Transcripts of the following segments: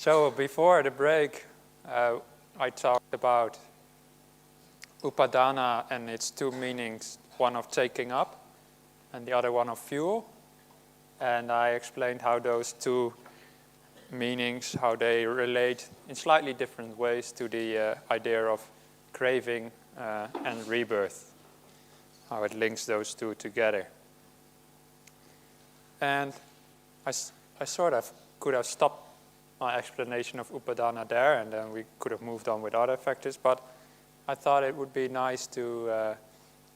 So before the break, I talked about upadana and its two meanings, one of taking up and the other one of fuel. And I explained how those two meanings, how they relate in slightly different ways to the idea of craving and rebirth, how it links those two together. And I sort of could have stopped my explanation of upadana there, and then we could have moved on with other factors, but I thought it would be nice to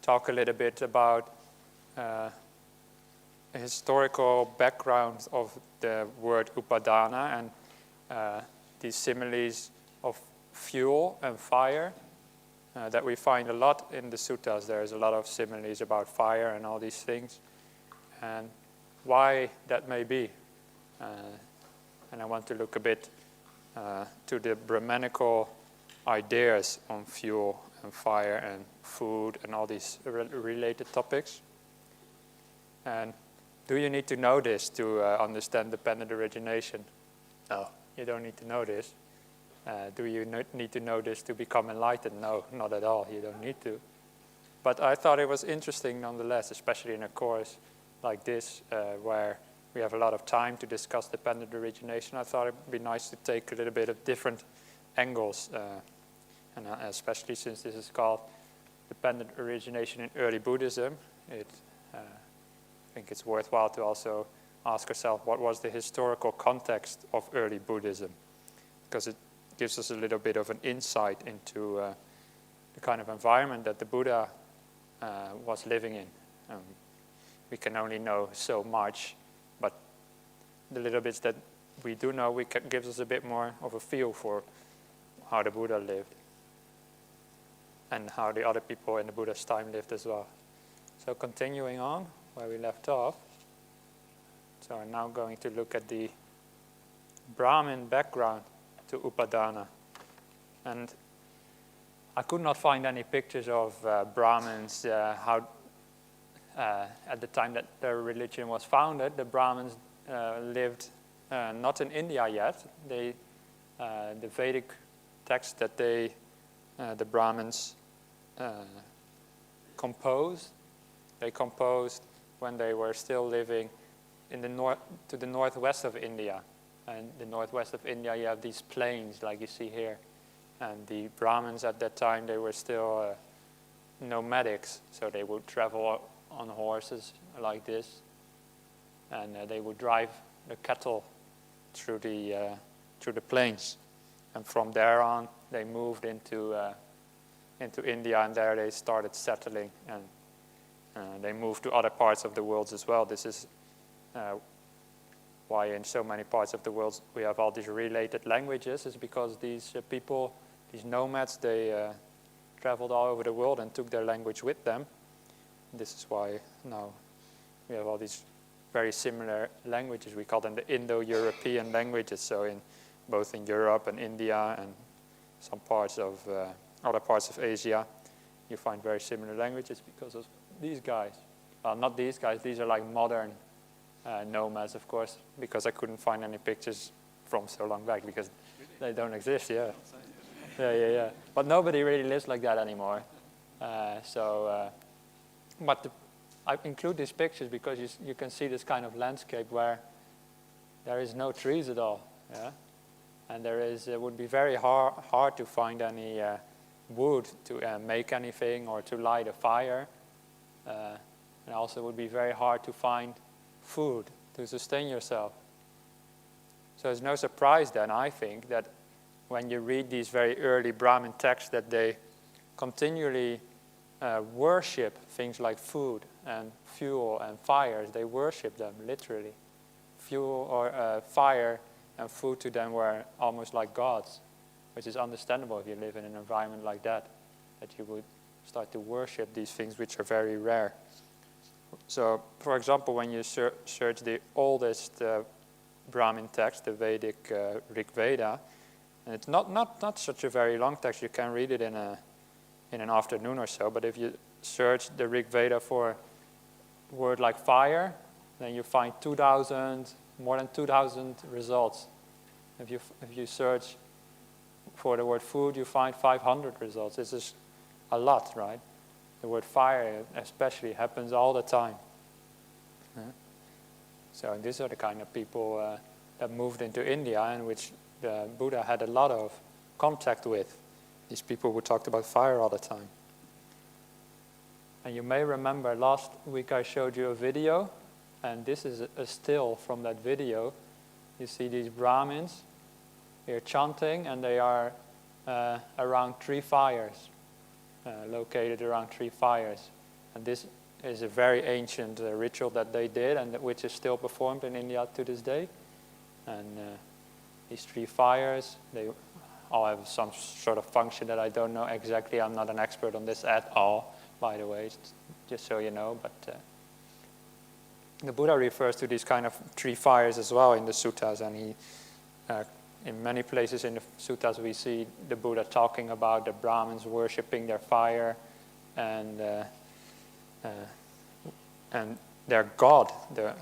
talk a little bit about a historical background of the word upadana and these similes of fuel and fire that we find a lot in the suttas. There's a lot of similes about fire and all these things, and why that may be. And I want to look a bit to the Brahmanical ideas on fuel and fire and food and all these related topics. And do you need to know this to understand dependent origination? No, you don't need to know this. Do you need to know this to become enlightened? No, not at all. You don't need to. But I thought it was interesting nonetheless, especially in a course like this, where we have a lot of time to discuss dependent origination. I thought it would be nice to take a little bit of different angles, and especially since this is called dependent origination in early Buddhism, I think it's worthwhile to also ask ourselves what was the historical context of early Buddhism, because it gives us a little bit of an insight into the kind of environment that the Buddha was living in. We can only know so much, but the little bits that we do know gives us a bit more of a feel for how the Buddha lived and how the other people in the Buddha's time lived as well. So continuing on where we left off, so I'm now going to look at the Brahmin background to upadana. And I could not find any pictures of Brahmins, how at the time that their religion was founded. The Brahmins lived not in India yet. The Vedic text that the Brahmins composed, they composed when they were still living in to the northwest of India. And the northwest of India, you have these plains like you see here. And the Brahmins at that time, they were still nomadics, so they would travel on horses like this, and they would drive the cattle through the plains, and from there on they moved into India, and there they started settling, and they moved to other parts of the world as well. This is why in so many parts of the world we have all these related languages, is because these people, these nomads, they traveled all over the world and took their language with them. This is why now we have all these very similar languages. We call them the Indo-European languages. So both in Europe and India and some parts of other parts of Asia, you find very similar languages because of these guys. Well, not these guys. These are like modern nomads, of course, because I couldn't find any pictures from so long back because they don't exist. Yeah. Yeah. But nobody really lives like that anymore. But I include these pictures because you can see this kind of landscape where there is no trees at all, yeah? And it would be very hard to find any wood to make anything or to light a fire. And also it would be very hard to find food to sustain yourself. So it's no surprise then, I think, that when you read these very early Brahmin texts that they continually worship things like food and fuel and fires. They worship them, literally. Fuel or fire and food to them were almost like gods, which is understandable if you live in an environment like that you would start to worship these things which are very rare. So, for example, when you search the oldest Brahmin text, the Vedic Rig Veda, and it's not such a very long text, you can read it in an afternoon or so, but if you search the Rig Veda for a word like fire, then you find more than 2,000 results If you search for the word food, you find 500 results. This is a lot, right? The word fire especially happens all the time. So these are the kind of people that moved into India and which the Buddha had a lot of contact with. These people who talked about fire all the time. And you may remember last week I showed you a video, and this is a still from that video. You see these Brahmins here chanting, and they are around 3 fires, located around 3 fires. And this is a very ancient ritual that they did, and which is still performed in India to this day. And these 3 fires, they all have some sort of function that I don't know exactly. I'm not an expert on this at all, by the way, just so you know. But the Buddha refers to these kind of 3 fires as well in the suttas, and he, in many places in the suttas, we see the Buddha talking about the Brahmins worshipping their fire, and their god, the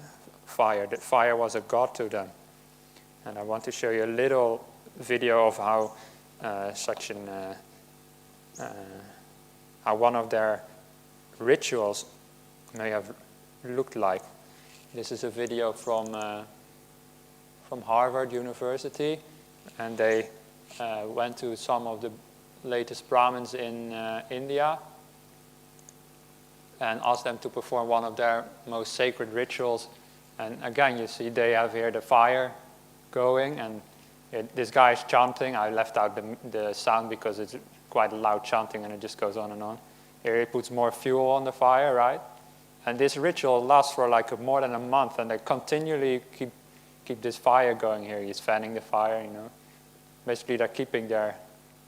fire. The fire was a god to them. And I want to show you a little video of how how one of their rituals may have looked like. This is a video from Harvard University, and they went to some of the latest Brahmins in India and asked them to perform one of their most sacred rituals. And again, you see they have here the fire going, and this guy is chanting. I left out the sound because it's quite loud chanting and it just goes on and on. Here he puts more fuel on the fire, right? And this ritual lasts for like more than a month, and they continually keep this fire going here. He's fanning the fire, you know. Basically, they're keeping their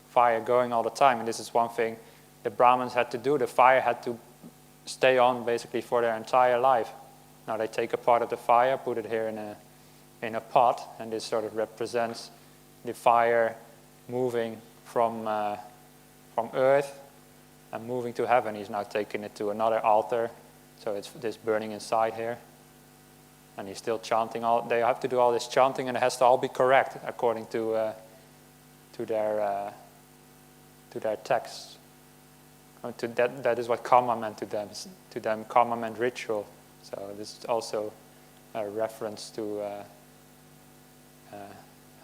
fire going all the time, and this is one thing the Brahmins had to do. The fire had to stay on basically for their entire life. Now they take a part of the fire, put it here in a pot, and this sort of represents the fire moving from earth and moving to heaven. He's now taking it to another altar, so it's this burning inside here, and he's still chanting. They have to do all this chanting, and it has to all be correct according to their texts. That is what karma meant to them. To them, karma meant ritual. So this is also a reference to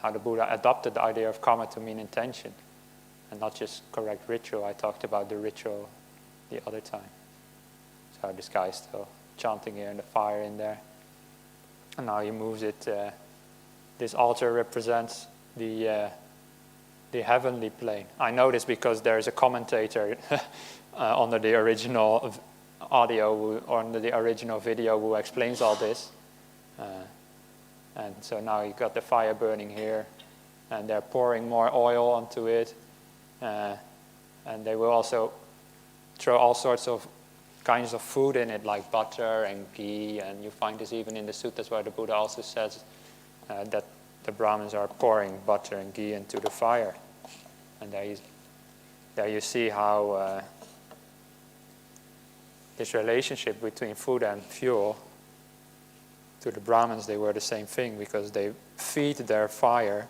how the Buddha adopted the idea of karma to mean intention, and not just correct ritual. I talked about the ritual the other time. So this guy is still chanting here, and the fire in there. And now he moves it. This altar represents the heavenly plane. I know this because there is a commentator under the original audio, or under the original video, who explains all this. And so now you've got the fire burning here, and they're pouring more oil onto it. And they will also throw all sorts of kinds of food in it, like butter and ghee. And you find this even in the suttas, where the Buddha also says that the Brahmins are pouring butter and ghee into the fire. And there you see how this relationship between food and fuel, to the Brahmins, they were the same thing, because they feed their fire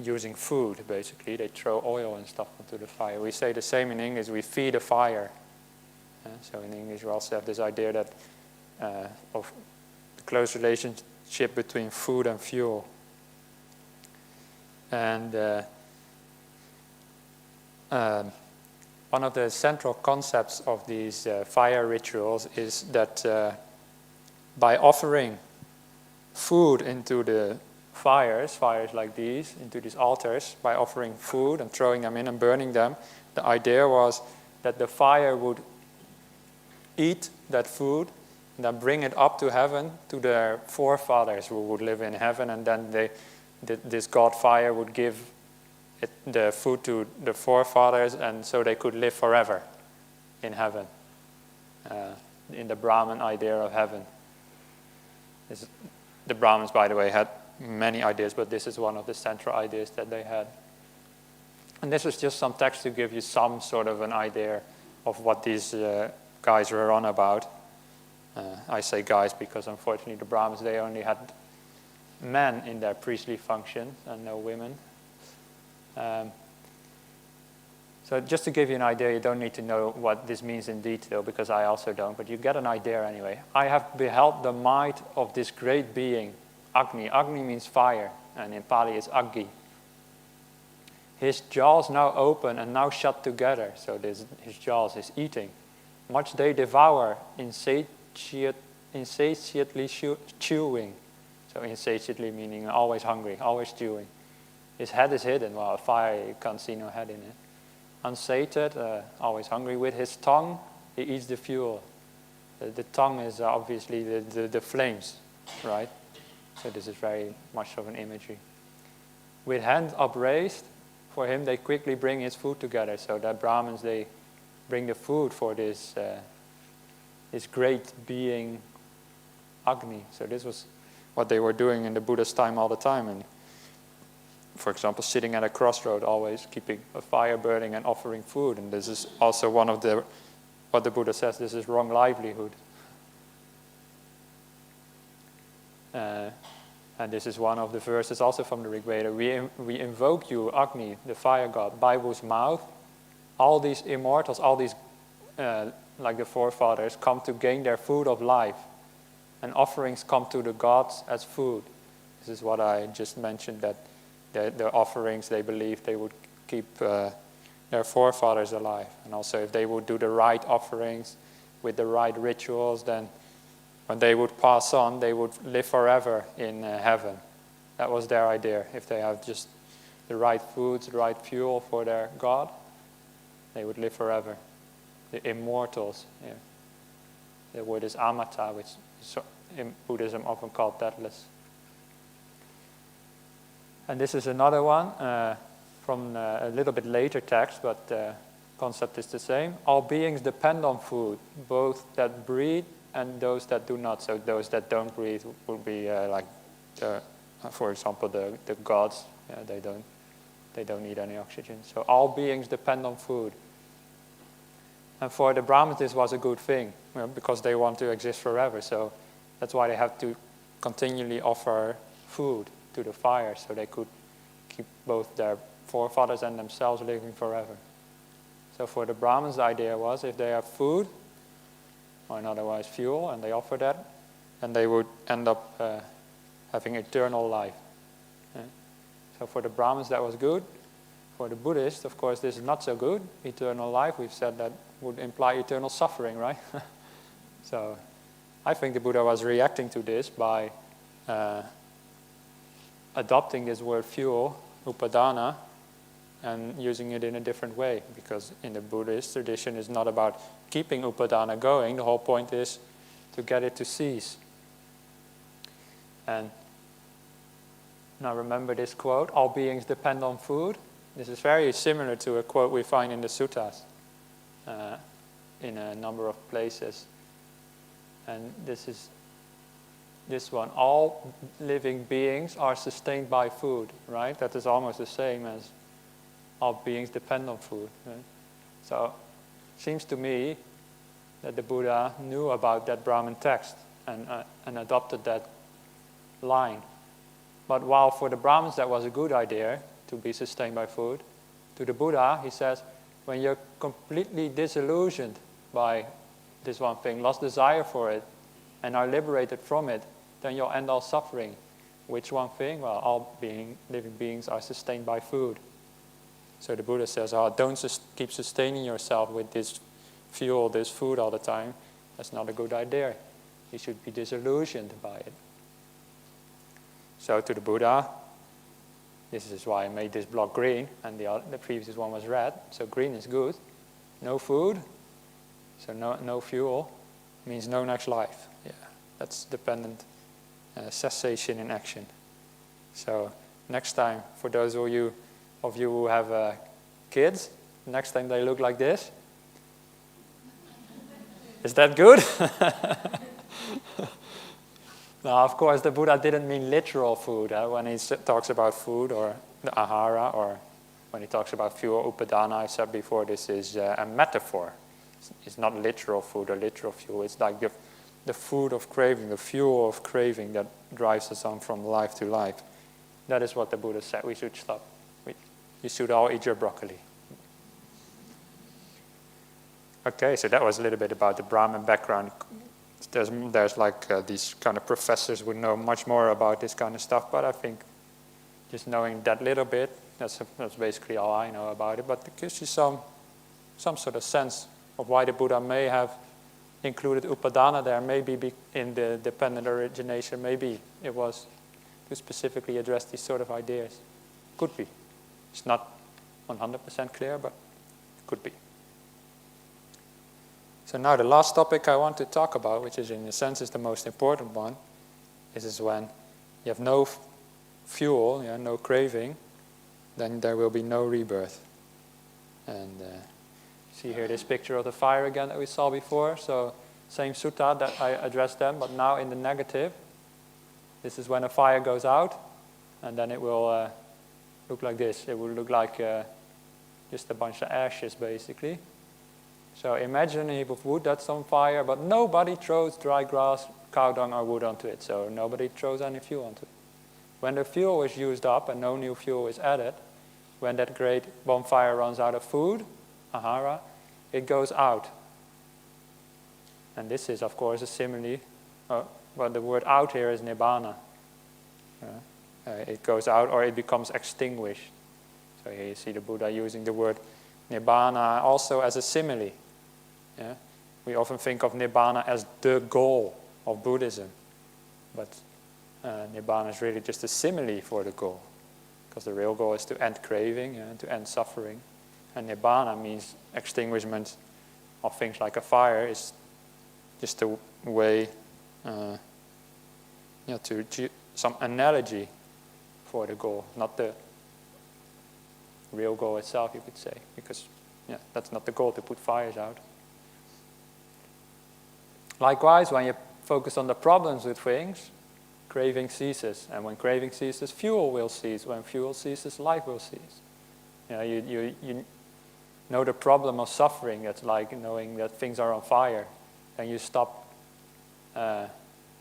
using food, basically. They throw oil and stuff into the fire. We say the same in English, we feed a fire. So in English we also have this idea that of the close relationship between food and fuel. And one of the central concepts of these fire rituals is that by offering food into the fires like these, into these altars, by offering food and throwing them in and burning them, the idea was that the fire would eat that food and then bring it up to heaven to their forefathers who would live in heaven, and then this god fire would give the food to the forefathers, and so they could live forever in heaven, in the Brahman idea of heaven. The Brahmins, by the way, had many ideas, but this is one of the central ideas that they had. And this was just some text to give you some sort of an idea of what these guys were on about. I say guys because unfortunately the Brahmins, they only had men in their priestly function and no women. So just to give you an idea, you don't need to know what this means in detail, because I also don't, but you get an idea anyway. I have beheld the might of this great being, Agni. Agni means fire, and in Pali it's Aggi. His jaws now open and now shut together, so his jaws is eating. Much they devour, insatiately chewing. So insatiately meaning always hungry, always chewing. His head is hidden, well, a fire, you can't see no head in it. Unsated, always hungry. With his tongue, he eats the fuel. The tongue is obviously the flames, right? So this is very much of an imagery. With hands upraised, for him they quickly bring his food together. So the Brahmins, they bring the food for this great being, Agni. So this was what they were doing in the Buddha's time all the time. And for example, sitting at a crossroad, always keeping a fire burning and offering food. And this is also one of what the Buddha says, this is wrong livelihood. And this is one of the verses also from the Rig Veda. We invoke you, Agni, the fire god, by whose mouth all these immortals, all these, like the forefathers, come to gain their food of life. And offerings come to the gods as food. This is what I just mentioned, that their offerings, they believed they would keep their forefathers alive. And also if they would do the right offerings with the right rituals, then when they would pass on, they would live forever in heaven. That was their idea. If they have just the right foods, the right fuel for their God, they would live forever. The immortals. Yeah. The word is amata, which is in Buddhism often called deathless. And this is another one from a little bit later text, but the concept is the same. All beings depend on food, both that breathe and those that do not. So those that don't breathe would be for example, the gods. Yeah, they don't need any oxygen. So all beings depend on food. And for the Brahmins, this was a good thing, because they want to exist forever. So that's why they have to continually offer food to the fire, so they could keep both their forefathers and themselves living forever. So for the Brahmins, the idea was if they have food, or otherwise fuel, and they offer that, then they would end up having eternal life. Yeah. So for the Brahmins, that was good. For the Buddhists, of course, this is not so good. Eternal life, we've said that would imply eternal suffering, right? So I think the Buddha was reacting to this by adopting this word fuel, upadana, and using it in a different way, because in the Buddhist tradition it's not about keeping upadana going. The whole point is to get it to cease. And now remember this quote, all beings depend on food. This is very similar to a quote we find in the suttas in a number of places. And this is this one, all living beings are sustained by food, right? That is almost the same as all beings depend on food. Right? So it seems to me that the Buddha knew about that Brahmin text and adopted that line. But while for the Brahmins that was a good idea to be sustained by food, to the Buddha he says, when you're completely disillusioned by this one thing, lost desire for it, and are liberated from it, then you'll end all suffering. Which one thing? Well, all living beings are sustained by food. So the Buddha says, don't keep sustaining yourself with this fuel, this food all the time. That's not a good idea. You should be disillusioned by it. So to the Buddha, this is why I made this block green, and the previous one was red. So green is good. No food, so no fuel, means no next life. Yeah, that's dependent. Cessation in action. So next time, for those of you who have kids, next time they look like this. Is that good? Now, of course, the Buddha didn't mean literal food when he talks about food or the ahara, or when he talks about fuel, upadana. I said before, this is a metaphor. It's not literal food or literal fuel. It's like the food of craving, the fuel of craving that drives us on from life to life. That is what the Buddha said. We should stop. You should all eat your broccoli. Okay, so that was a little bit about the Brahmin background. There's like these kind of professors who know much more about this kind of stuff, but I think just knowing that little bit, that's basically all I know about it. But it gives you some sort of sense of why the Buddha may have included upadana there, maybe in the dependent origination, maybe it was to specifically address these sort of ideas. Could be. It's not 100% clear, but could be. So now the last topic I want to talk about, which is in a sense is the most important one, is when you have no fuel, no craving, then there will be no rebirth. And see here this picture of the fire again that we saw before. So same sutta that I addressed them, but now in the negative. This is when a fire goes out, and then it will look like this. It will look like just a bunch of ashes, basically. So imagine a heap of wood that's on fire, but nobody throws dry grass, cow dung, or wood onto it. So nobody throws any fuel onto it. When the fuel is used up and no new fuel is added, when that great bonfire runs out of food, ahara, it goes out. And this is, of course, a simile. But the word out here is nibbana. It goes out or it becomes extinguished. So here you see the Buddha using the word nibbana also as a simile. Yeah? We often think of nibbana as the goal of Buddhism. But nibbana is really just a simile for the goal. Because the real goal is to end craving and to end suffering. And nibbana means extinguishment of things like a fire. Is just a way to some analogy for the goal, not the real goal itself, you could say, because that's not the goal, to put fires out. Likewise, when you focus on the problems with things, craving ceases, and when craving ceases, fuel will cease. When fuel ceases, life will cease. You know the problem of suffering. That's like knowing that things are on fire, and you stop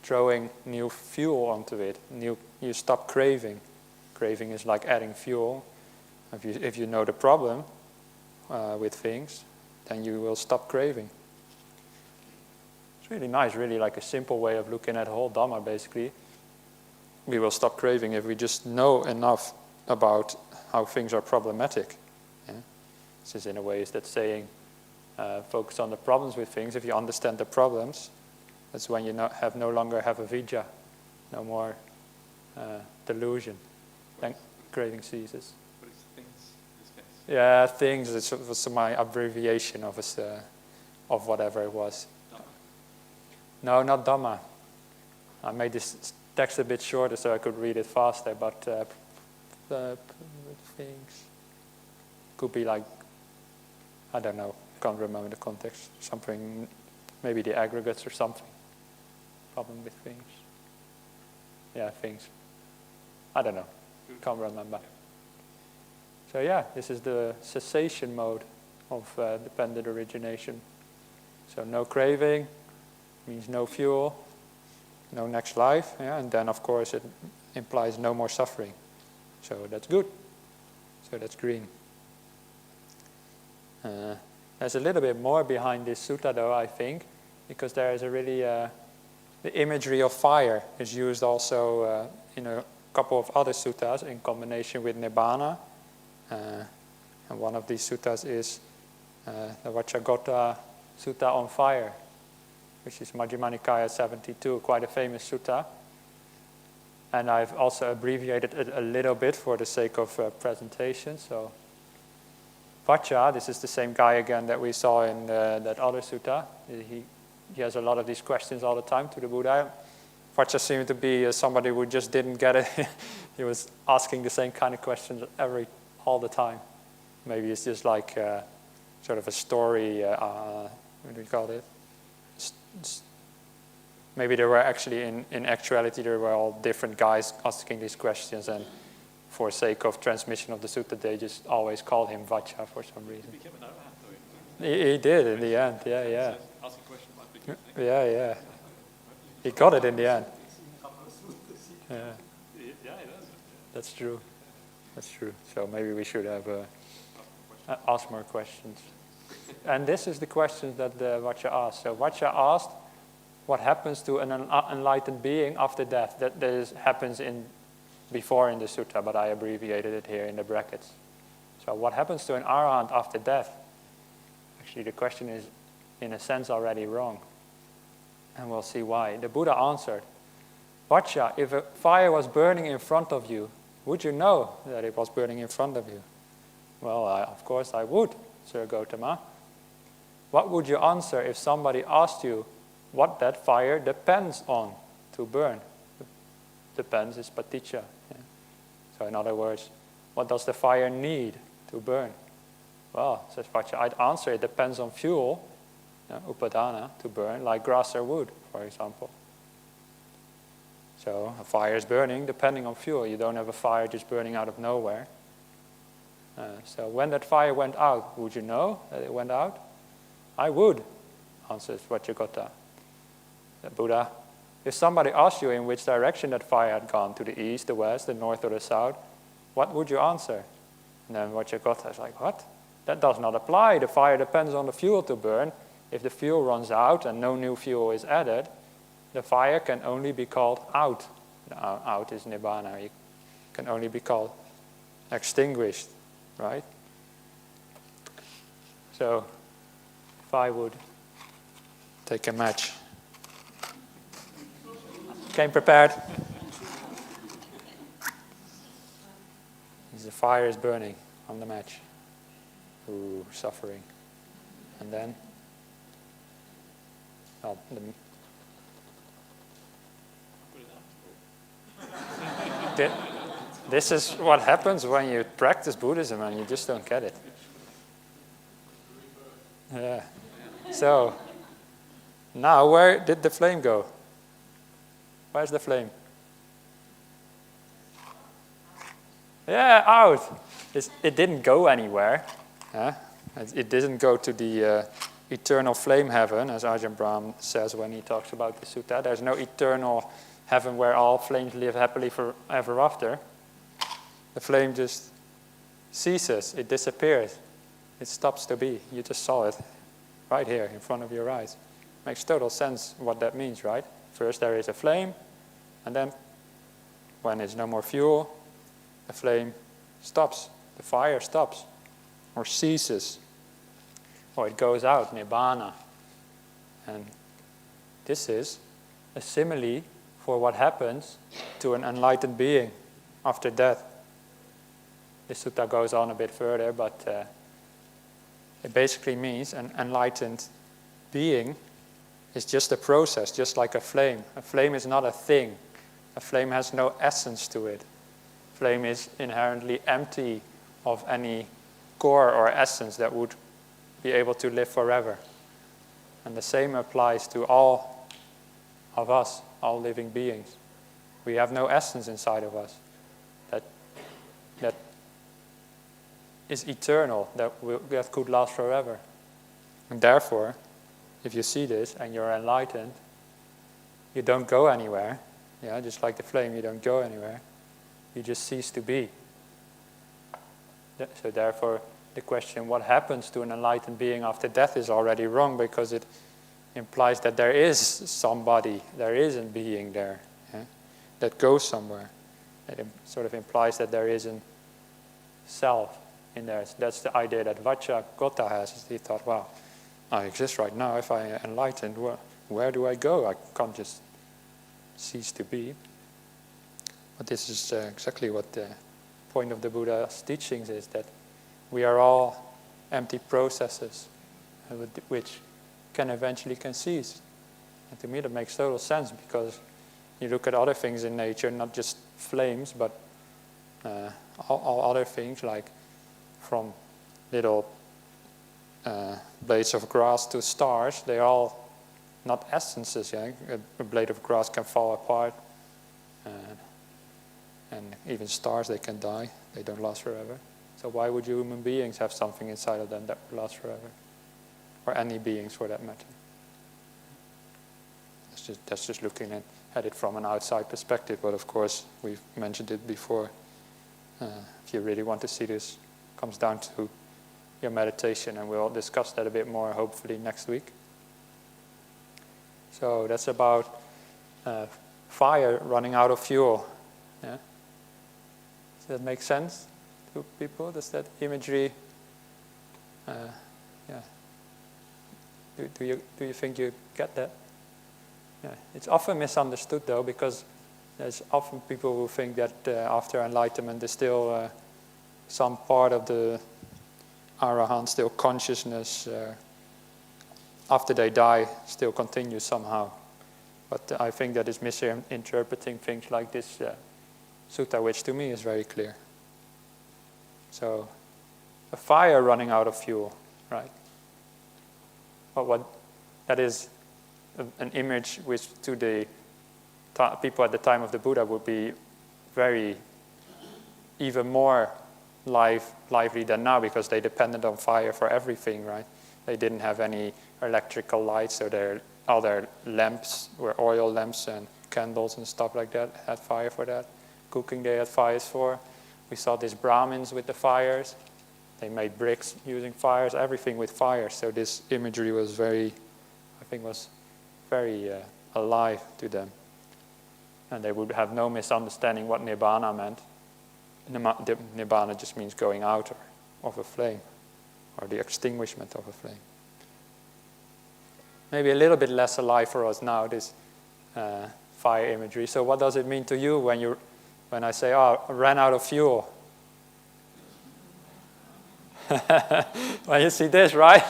throwing new fuel onto it. You stop craving. Craving is like adding fuel. If you know the problem with things, then you will stop craving. It's really nice, really like a simple way of looking at the whole Dhamma, basically. We will stop craving if we just know enough about how things are problematic. Yeah? This is, in a way, is that saying, focus on the problems with things. If you understand the problems, that's when you no longer have avijja, no more delusion. Then craving ceases. What is things in this case? Yeah, things. It was my abbreviation of whatever it was. Dhamma? No, not Dhamma. I made this text a bit shorter so I could read it faster, but things could be like, I don't know, can't remember the context. Something, maybe the aggregates or something. Problem with things. Yeah, things. I don't know. Can't remember. So yeah, this is the cessation mode of dependent origination. So no craving means no fuel, no next life, and then of course it implies no more suffering. So that's good. So that's green. There's a little bit more behind this sutta though, I think, because there is a really, the imagery of fire is used also in a couple of other suttas in combination with Nibbana. And one of these suttas is the Vacchagotta Sutta on fire, which is Majjhima Nikaya 72, quite a famous sutta. And I've also abbreviated it a little bit for the sake of presentation. So Vaccha, this is the same guy again that we saw in that other sutta. He has a lot of these questions all the time to the Buddha. Vaccha seemed to be somebody who just didn't get it. He was asking the same kind of questions all the time. Maybe it's just like sort of a story, what do we call it? Maybe there were actually, in actuality, there were all different guys asking these questions, and for sake of transmission of the sutta, they just always called him Vaccha for some reason. He became an arhat, though. He did in the end, yeah. Asking questions about big things. Yeah. He got it in the end. Yeah, Yeah, it does. that's true. That's true. So maybe we should have ask more questions. And this is the question that Vajra asked. So Vajra asked, what happens to an enlightened being after death? That happens before in the sutta, but I abbreviated it here in the brackets. So what happens to an arahant after death? Actually, the question is, in a sense, already wrong. And we'll see why. The Buddha answered, Vajra, if a fire was burning in front of you, would you know that it was burning in front of you? Well, of course I would, Sir Gautama. What would you answer if somebody asked you what that fire depends on to burn? Depends is paticca. Yeah. So in other words, what does the fire need to burn? Well, says Vajra, I'd answer it depends on fuel, upadana, to burn, like grass or wood, for example. So a fire is burning depending on fuel. You don't have a fire just burning out of nowhere. So when that fire went out, would you know that it went out? I would, answers Vajragotta. The Buddha, if somebody asked you in which direction that fire had gone, to the east, the west, the north, or the south, what would you answer? And then Vajragotta is like, what? That does not apply. The fire depends on the fuel to burn. If the fuel runs out and no new fuel is added, the fire can only be called out. Out is nirvana. It can only be called extinguished, right? So, if I would take a match. Came prepared. The fire is burning on the match. Ooh, suffering. And then, well, this is what happens when you practice Buddhism and you just don't get it. Yeah. So, now where did the flame go? Where's the flame? Yeah, out. It didn't go anywhere. It didn't go to the eternal flame heaven, as Ajahn Brahmali says when he talks about the sutta. There's no eternal heaven where all flames live happily forever after. The flame just ceases. It disappears. It stops to be. You just saw it right here in front of your eyes. Makes total sense what that means, right? First there is a flame, and then when there's no more fuel, the flame stops. The fire stops or ceases. Or it goes out, nibbana. And this is a simile for what happens to an enlightened being after death. The sutta goes on a bit further, but it basically means an enlightened being is just a process, just like a flame. A flame is not a thing. A flame has no essence to it. Flame is inherently empty of any core or essence that would be able to live forever. And the same applies to all of us, all living beings. We have no essence inside of us that is eternal, that could last forever. And therefore, if you see this and you're enlightened, you don't go anywhere. Yeah, just like the flame, you don't go anywhere. You just cease to be. So therefore, the question, what happens to an enlightened being after death, is already wrong, because it implies that there is somebody, there is a being there, that goes somewhere. It sort of implies that there is a self in there. That's the idea that Vajragotta has. He thought, wow, I exist right now. If I am enlightened, where do I go? I can't just cease to be. But this is exactly what the point of the Buddha's teachings is, that we are all empty processes which can eventually cease. And to me that makes total sense, because you look at other things in nature, not just flames, but all other things, like from little blades of grass to stars, they're all not essences. Yeah? A blade of grass can fall apart, and even stars, they can die. They don't last forever. So why would human beings have something inside of them that would last forever? Or any beings for that matter. That's That's just looking at it from an outside perspective. But of course, we've mentioned it before. If you really want to see this, it comes down to your meditation, and we'll discuss that a bit more hopefully next week. So that's about fire running out of fuel. Yeah? Does that make sense to people? Does that imagery? Yeah. Do you think you get that? Yeah. It's often misunderstood though, because there's often people who think that after enlightenment there's still some part of the Arahant, still consciousness after they die still continues somehow. But I think that is misinterpreting things like this sutta, which to me is very clear. So, a fire running out of fuel, right? But what that is an image which to the people at the time of the Buddha would be even more lively than now, because they depended on fire for everything, right? They didn't have any electrical lights, so all their lamps were oil lamps, and candles and stuff like that had fire for that. Cooking they had fires for. We saw these Brahmins with the fires. They made bricks using fires, everything with fire. So this imagery was very alive to them. And they would have no misunderstanding what nirvana meant. Nirvana just means going out of a flame, or the extinguishment of a flame. Maybe a little bit less alive for us now, this fire imagery. So what does it mean to you when I say, I ran out of fuel? When you see this, right,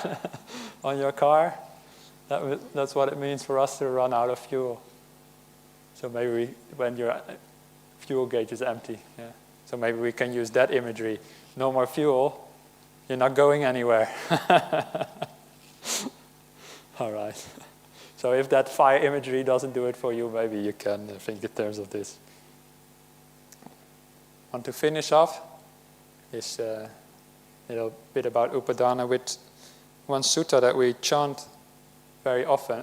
on your car, that's what it means for us to run out of fuel. So maybe when your fuel gauge is empty, yeah. So maybe we can use that imagery. No more fuel, you're not going anywhere. All right. So if that fire imagery doesn't do it for you, maybe you can think in terms of this. Want to finish off this little bit about Upadana with one sutta that we chant very often,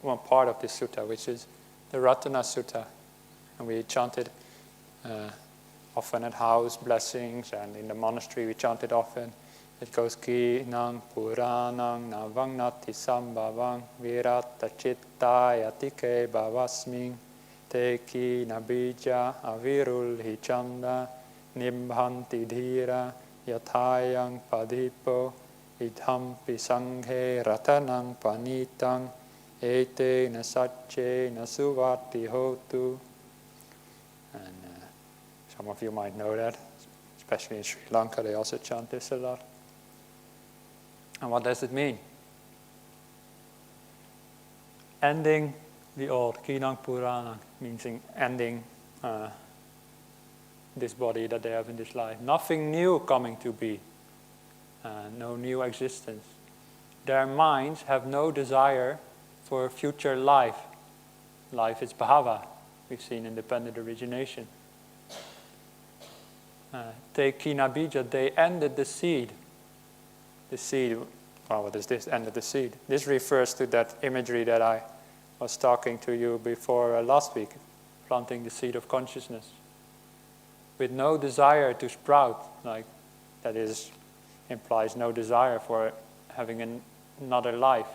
one part of this sutta, which is the Ratana Sutta. And we chant it often at house blessings, and in the monastery we chant it often. It goes ki nang puranang navang nati sambhavang virata chittaya tike bhavasming te ki nabija avirul hichanda nibbhanti dhira yathayang padipo idhampi sanghe ratanang panitang ete na satche na suvati hotu. And some of you might know that, especially in Sri Lanka, they also chant this a lot. And what does it mean? Ending the old, Kinang Purana, means ending this body that they have in this life. Nothing new coming to be, no new existence. Their minds have no desire for a future life. Life is Bhava, we've seen independent origination. Te kinabija, they ended the seed. The seed, well, what is this? Ended the seed. This refers to that imagery that I was talking to you before last week, planting the seed of consciousness. With no desire to sprout, like that is, implies no desire for having another life.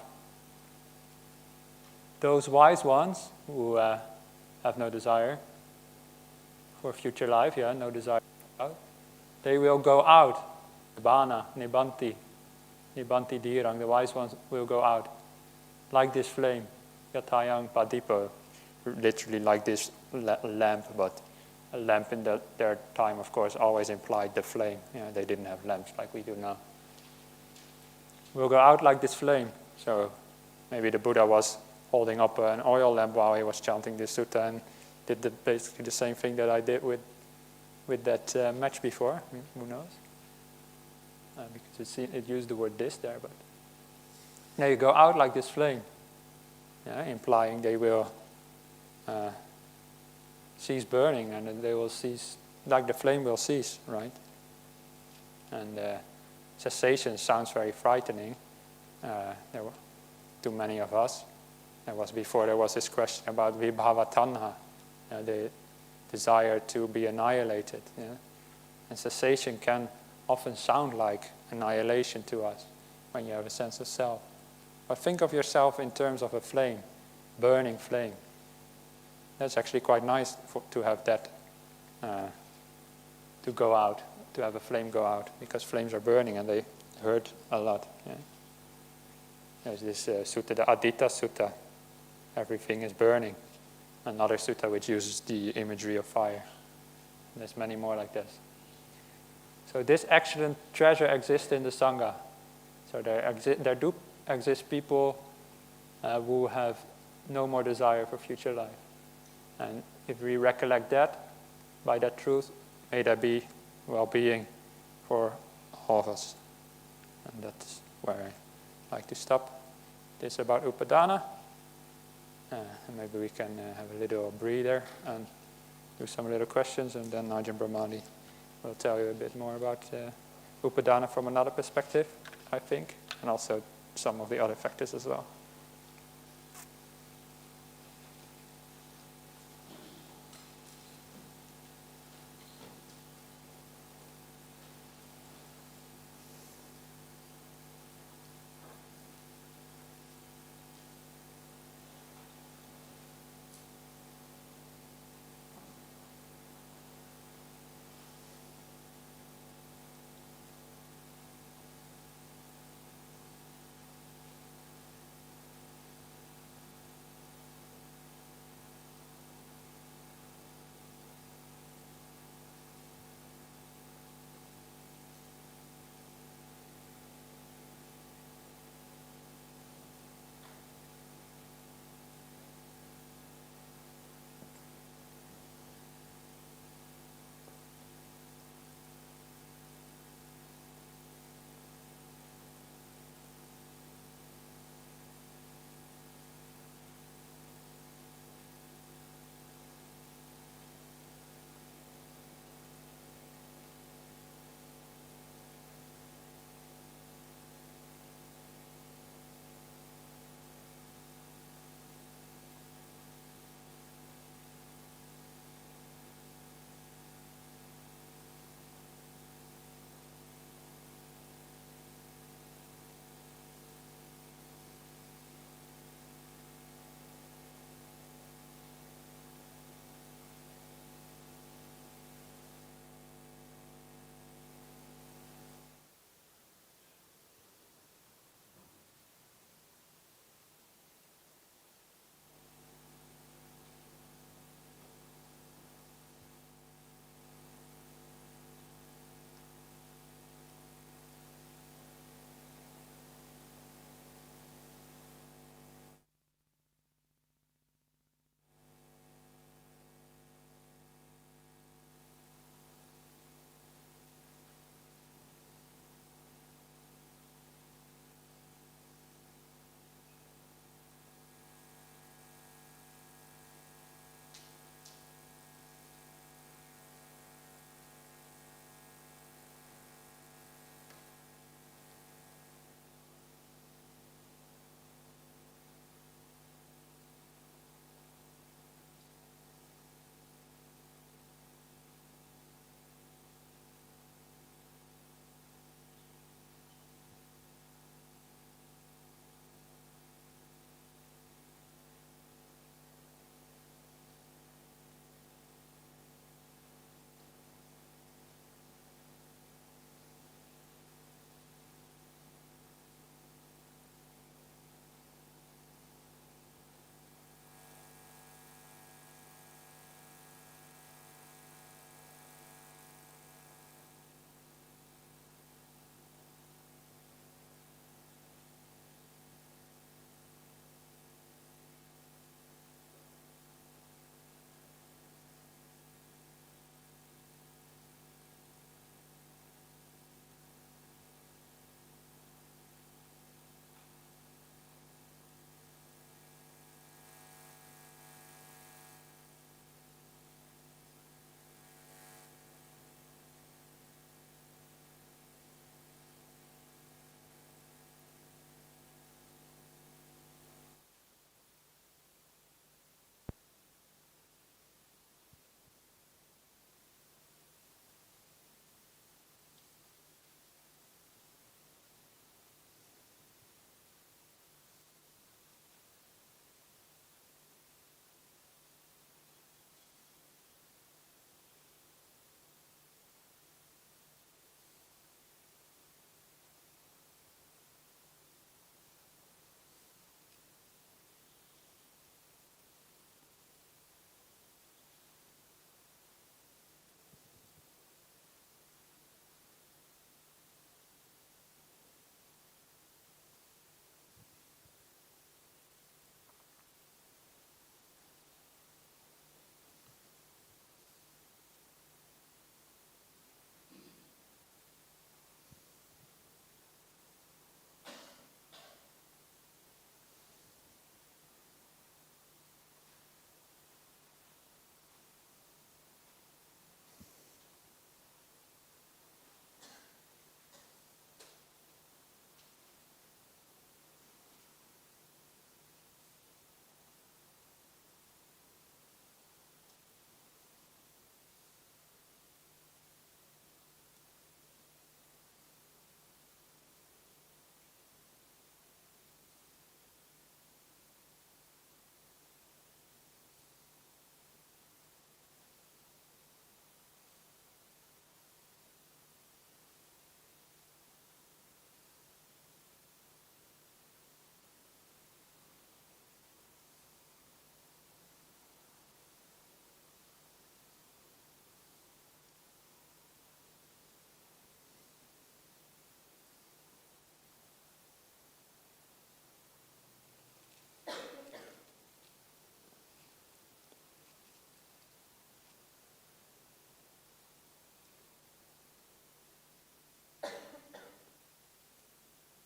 Those wise ones who have no desire for future life, no desire, they will go out. Nibbana, Nibbhanti dhirang, the wise ones will go out. Like this flame, Yathayang padipo, literally like this lamp, but a lamp in their time, of course, always implied the flame. They didn't have lamps like we do now. We'll go out like this flame. So maybe the Buddha was holding up an oil lamp while he was chanting this sutta, and did basically the same thing that I did with that match before. Who knows? Because it used the word this there, but now you go out like this flame, implying they will cease burning, and they will cease, like the flame will cease, right? And cessation sounds very frightening to many of us, Before there was this question about vibhava tanha, the desire to be annihilated. And cessation can often sound like annihilation to us when you have a sense of self. But think of yourself in terms of a flame, burning flame. That's actually quite nice to have that, to go out, to have a flame go out, because flames are burning and they hurt a lot. There's this sutta, the Adita Sutta, everything is burning. Another sutta which uses the imagery of fire. And there's many more like this. So this excellent treasure exists in the Sangha. So there do exist people who have no more desire for future life. And if we recollect that, by that truth, may there be well-being for all of us. And that's where I like to stop. This is about Upadana. And maybe we can have a little breather and do some little questions, and then Ajahn Brahmali will tell you a bit more about Upadana from another perspective, I think, and also some of the other factors as well.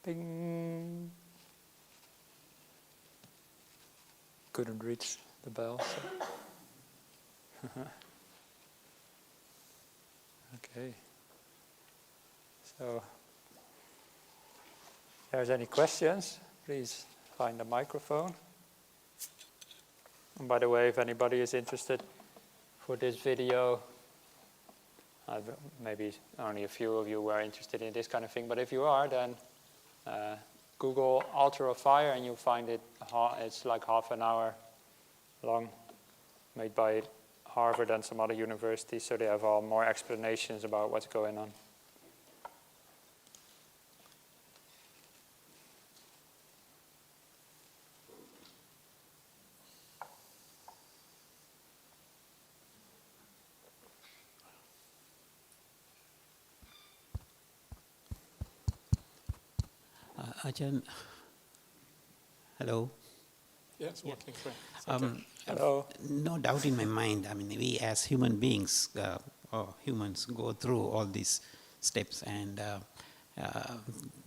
Ding. Couldn't reach the bell. So. Okay. So, if there's any questions, please find the microphone. And by the way, if anybody is interested for this video, maybe only a few of you were interested in this kind of thing, but if you are, then Google altar of fire and you'll find it. It's like half an hour long, made by Harvard and some other universities, so they have all more explanations about what's going on. Ajahn, hello. Yes, working fine. Hello. No doubt in my mind, I mean, we as human beings, or humans, go through all these steps, and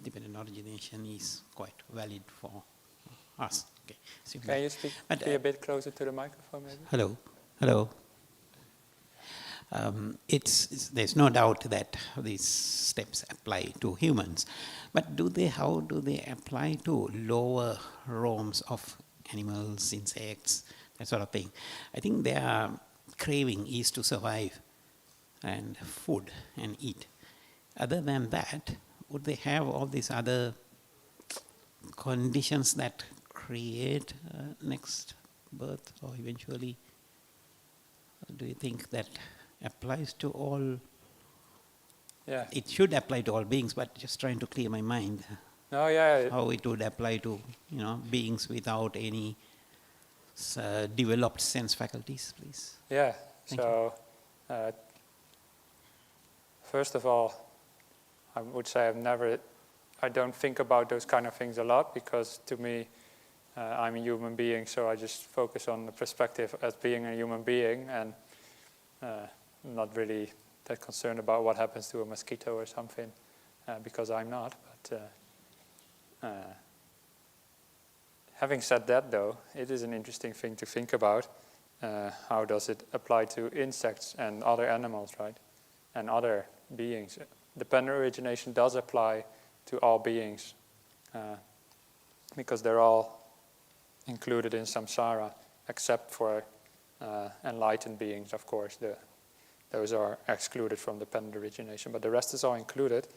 dependent origination is quite valid for us. Okay. Can you speak a bit closer to the microphone, maybe? Hello. Hello. There's no doubt that these steps apply to humans, but how do they apply to lower realms of animals, insects, that sort of thing? I think their craving is to survive and food and eat. Other than that, would they have all these other conditions that create next birth, or eventually? Do you think that applies to all? Yeah. It should apply to all beings, but just trying to clear my mind. No, yeah. How it would apply to beings without any developed sense faculties, please. Yeah. Thank So, first of all, I would say I don't think about those kind of things a lot, because to me, I'm a human being, so I just focus on the perspective as being a human being, and I'm not really that concerned about what happens to a mosquito or something, because I'm not. But having said that, though, it is an interesting thing to think about. How does it apply to insects and other animals, right? And other beings. Dependent origination does apply to all beings, because they're all included in samsara, except for enlightened beings, of course. Those are excluded from dependent origination, but the rest is all included.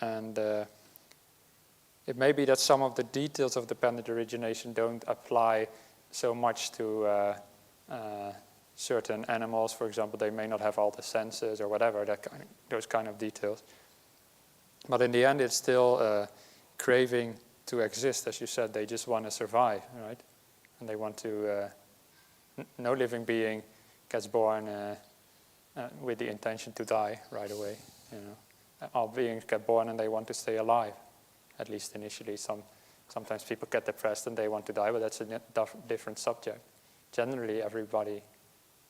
And it may be that some of the details of dependent origination don't apply so much to certain animals. For example, they may not have all the senses or whatever, those kind of details. But in the end, it's still craving to exist. As you said, they just want to survive, right? And they want to... no living being gets born with the intention to die right away. All beings get born and they want to stay alive, at least initially. Sometimes people get depressed and they want to die, but that's a different subject. Generally, everybody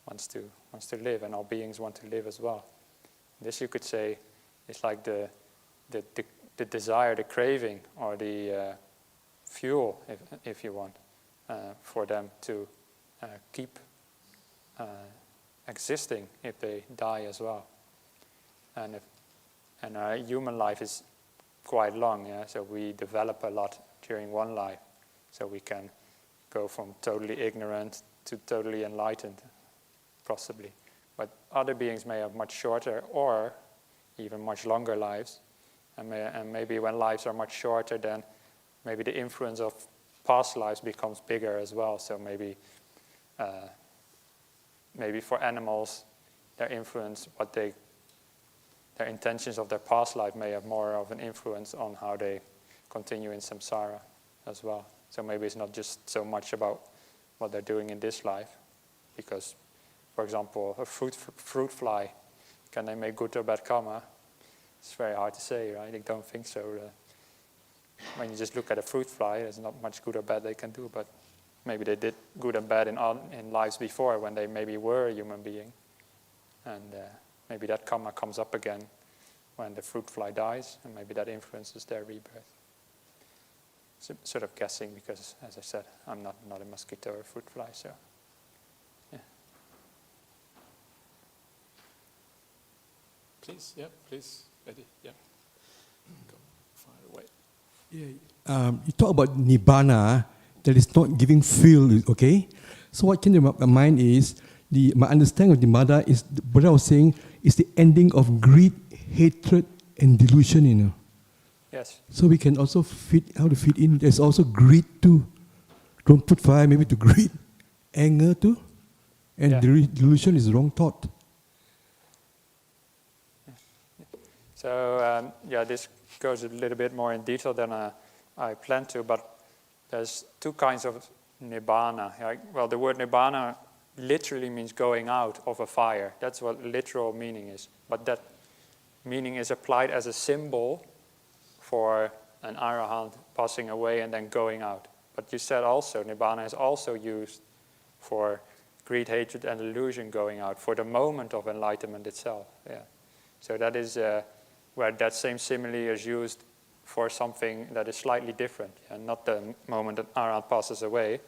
wants to live, and all beings want to live as well. This, you could say, is like the desire, the craving, or the fuel, if you want, for them to keep existing if they die as well. And our human life is quite long, yeah. So we develop a lot during one life, so we can go from totally ignorant to totally enlightened, possibly. But other beings may have much shorter or even much longer lives, and maybe when lives are much shorter, then maybe the influence of past lives becomes bigger as well. So maybe for animals, their influence, their intentions of their past life may have more of an influence on how they continue in samsara as well. So maybe it's not just so much about what they're doing in this life, because, for example, a fruit fly, can they make good or bad karma? It's very hard to say, right? I don't think so. When you just look at a fruit fly, there's not much good or bad they can do, but maybe they did good and bad in lives before when they maybe were a human being. And maybe that karma comes up again when the fruit fly dies, and maybe that influences their rebirth. sort of guessing because, as I said, I'm not a mosquito or fruit fly, so yeah. Please, Eddie, yeah. Go, fire away. Yeah, you talk about nirvana, that is not giving feel, okay? So what came to my mind is, my understanding of nirvana is, what I was saying, is the ending of greed, hatred, and delusion, you know. Yes. So we can also fit in, there's also greed too. Don't put fire maybe to greed, anger too, and delusion is wrong thought. So, this goes a little bit more in detail than I planned to, but there's two kinds of nibbana. Well, the word nibbana literally means going out of a fire. That's what literal meaning is. But that meaning is applied as a symbol for an arahant passing away and then going out. But you said also, nibbana is also used for greed, hatred, and illusion going out, for the moment of enlightenment itself. Yeah. So that is where that same simile is used for something that is slightly different, and not the moment that arahant passes away.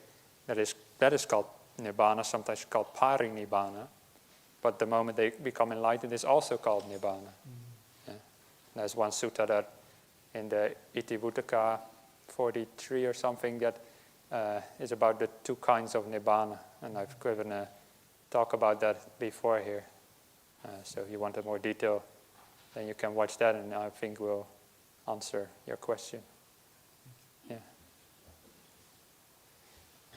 That is called nibbana, sometimes called parinibbana. But the moment they become enlightened is also called nibbana. Yeah. There's one sutta that in the Itivuttaka 43 or something that is about the two kinds of nibbana. And I've given a talk about that before here. So if you want more detail, then you can watch that, and I think we'll answer your question. Yeah.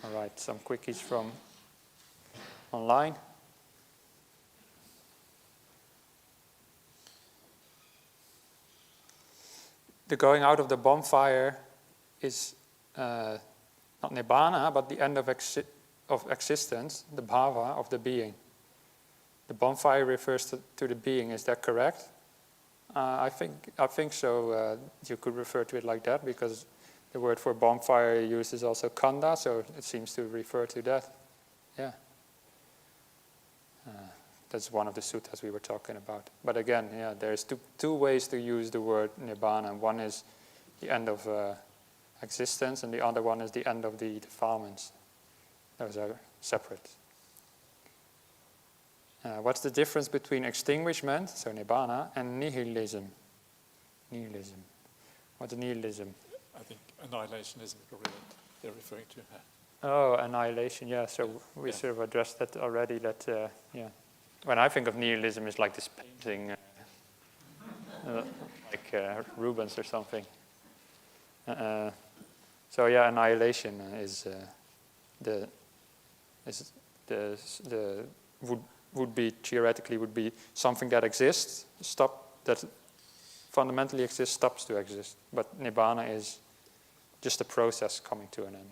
All right, some quickies from online. The going out of the bonfire is not nibbana, but the end of existence, the bhava of the being. The bonfire refers to the being. Is that correct? I think so. You could refer to it like that because the word for bonfire used is also kanda, so it seems to refer to that. Yeah. That's one of the suttas we were talking about. But again, there's two ways to use the word nibbana. One is the end of existence, and the other one is the end of the defilements. Those are separate. What's the difference between extinguishment, so nibbana, and nihilism? Nihilism. What's nihilism? I think annihilation is probably what they're referring to. Oh, annihilation, yeah. So we sort of addressed that already. That when I think of nihilism, it's like this painting, like Rubens or something. So annihilation is would be theoretically something that exists, that fundamentally exists, stops to exist. But nibbana is just a process coming to an end.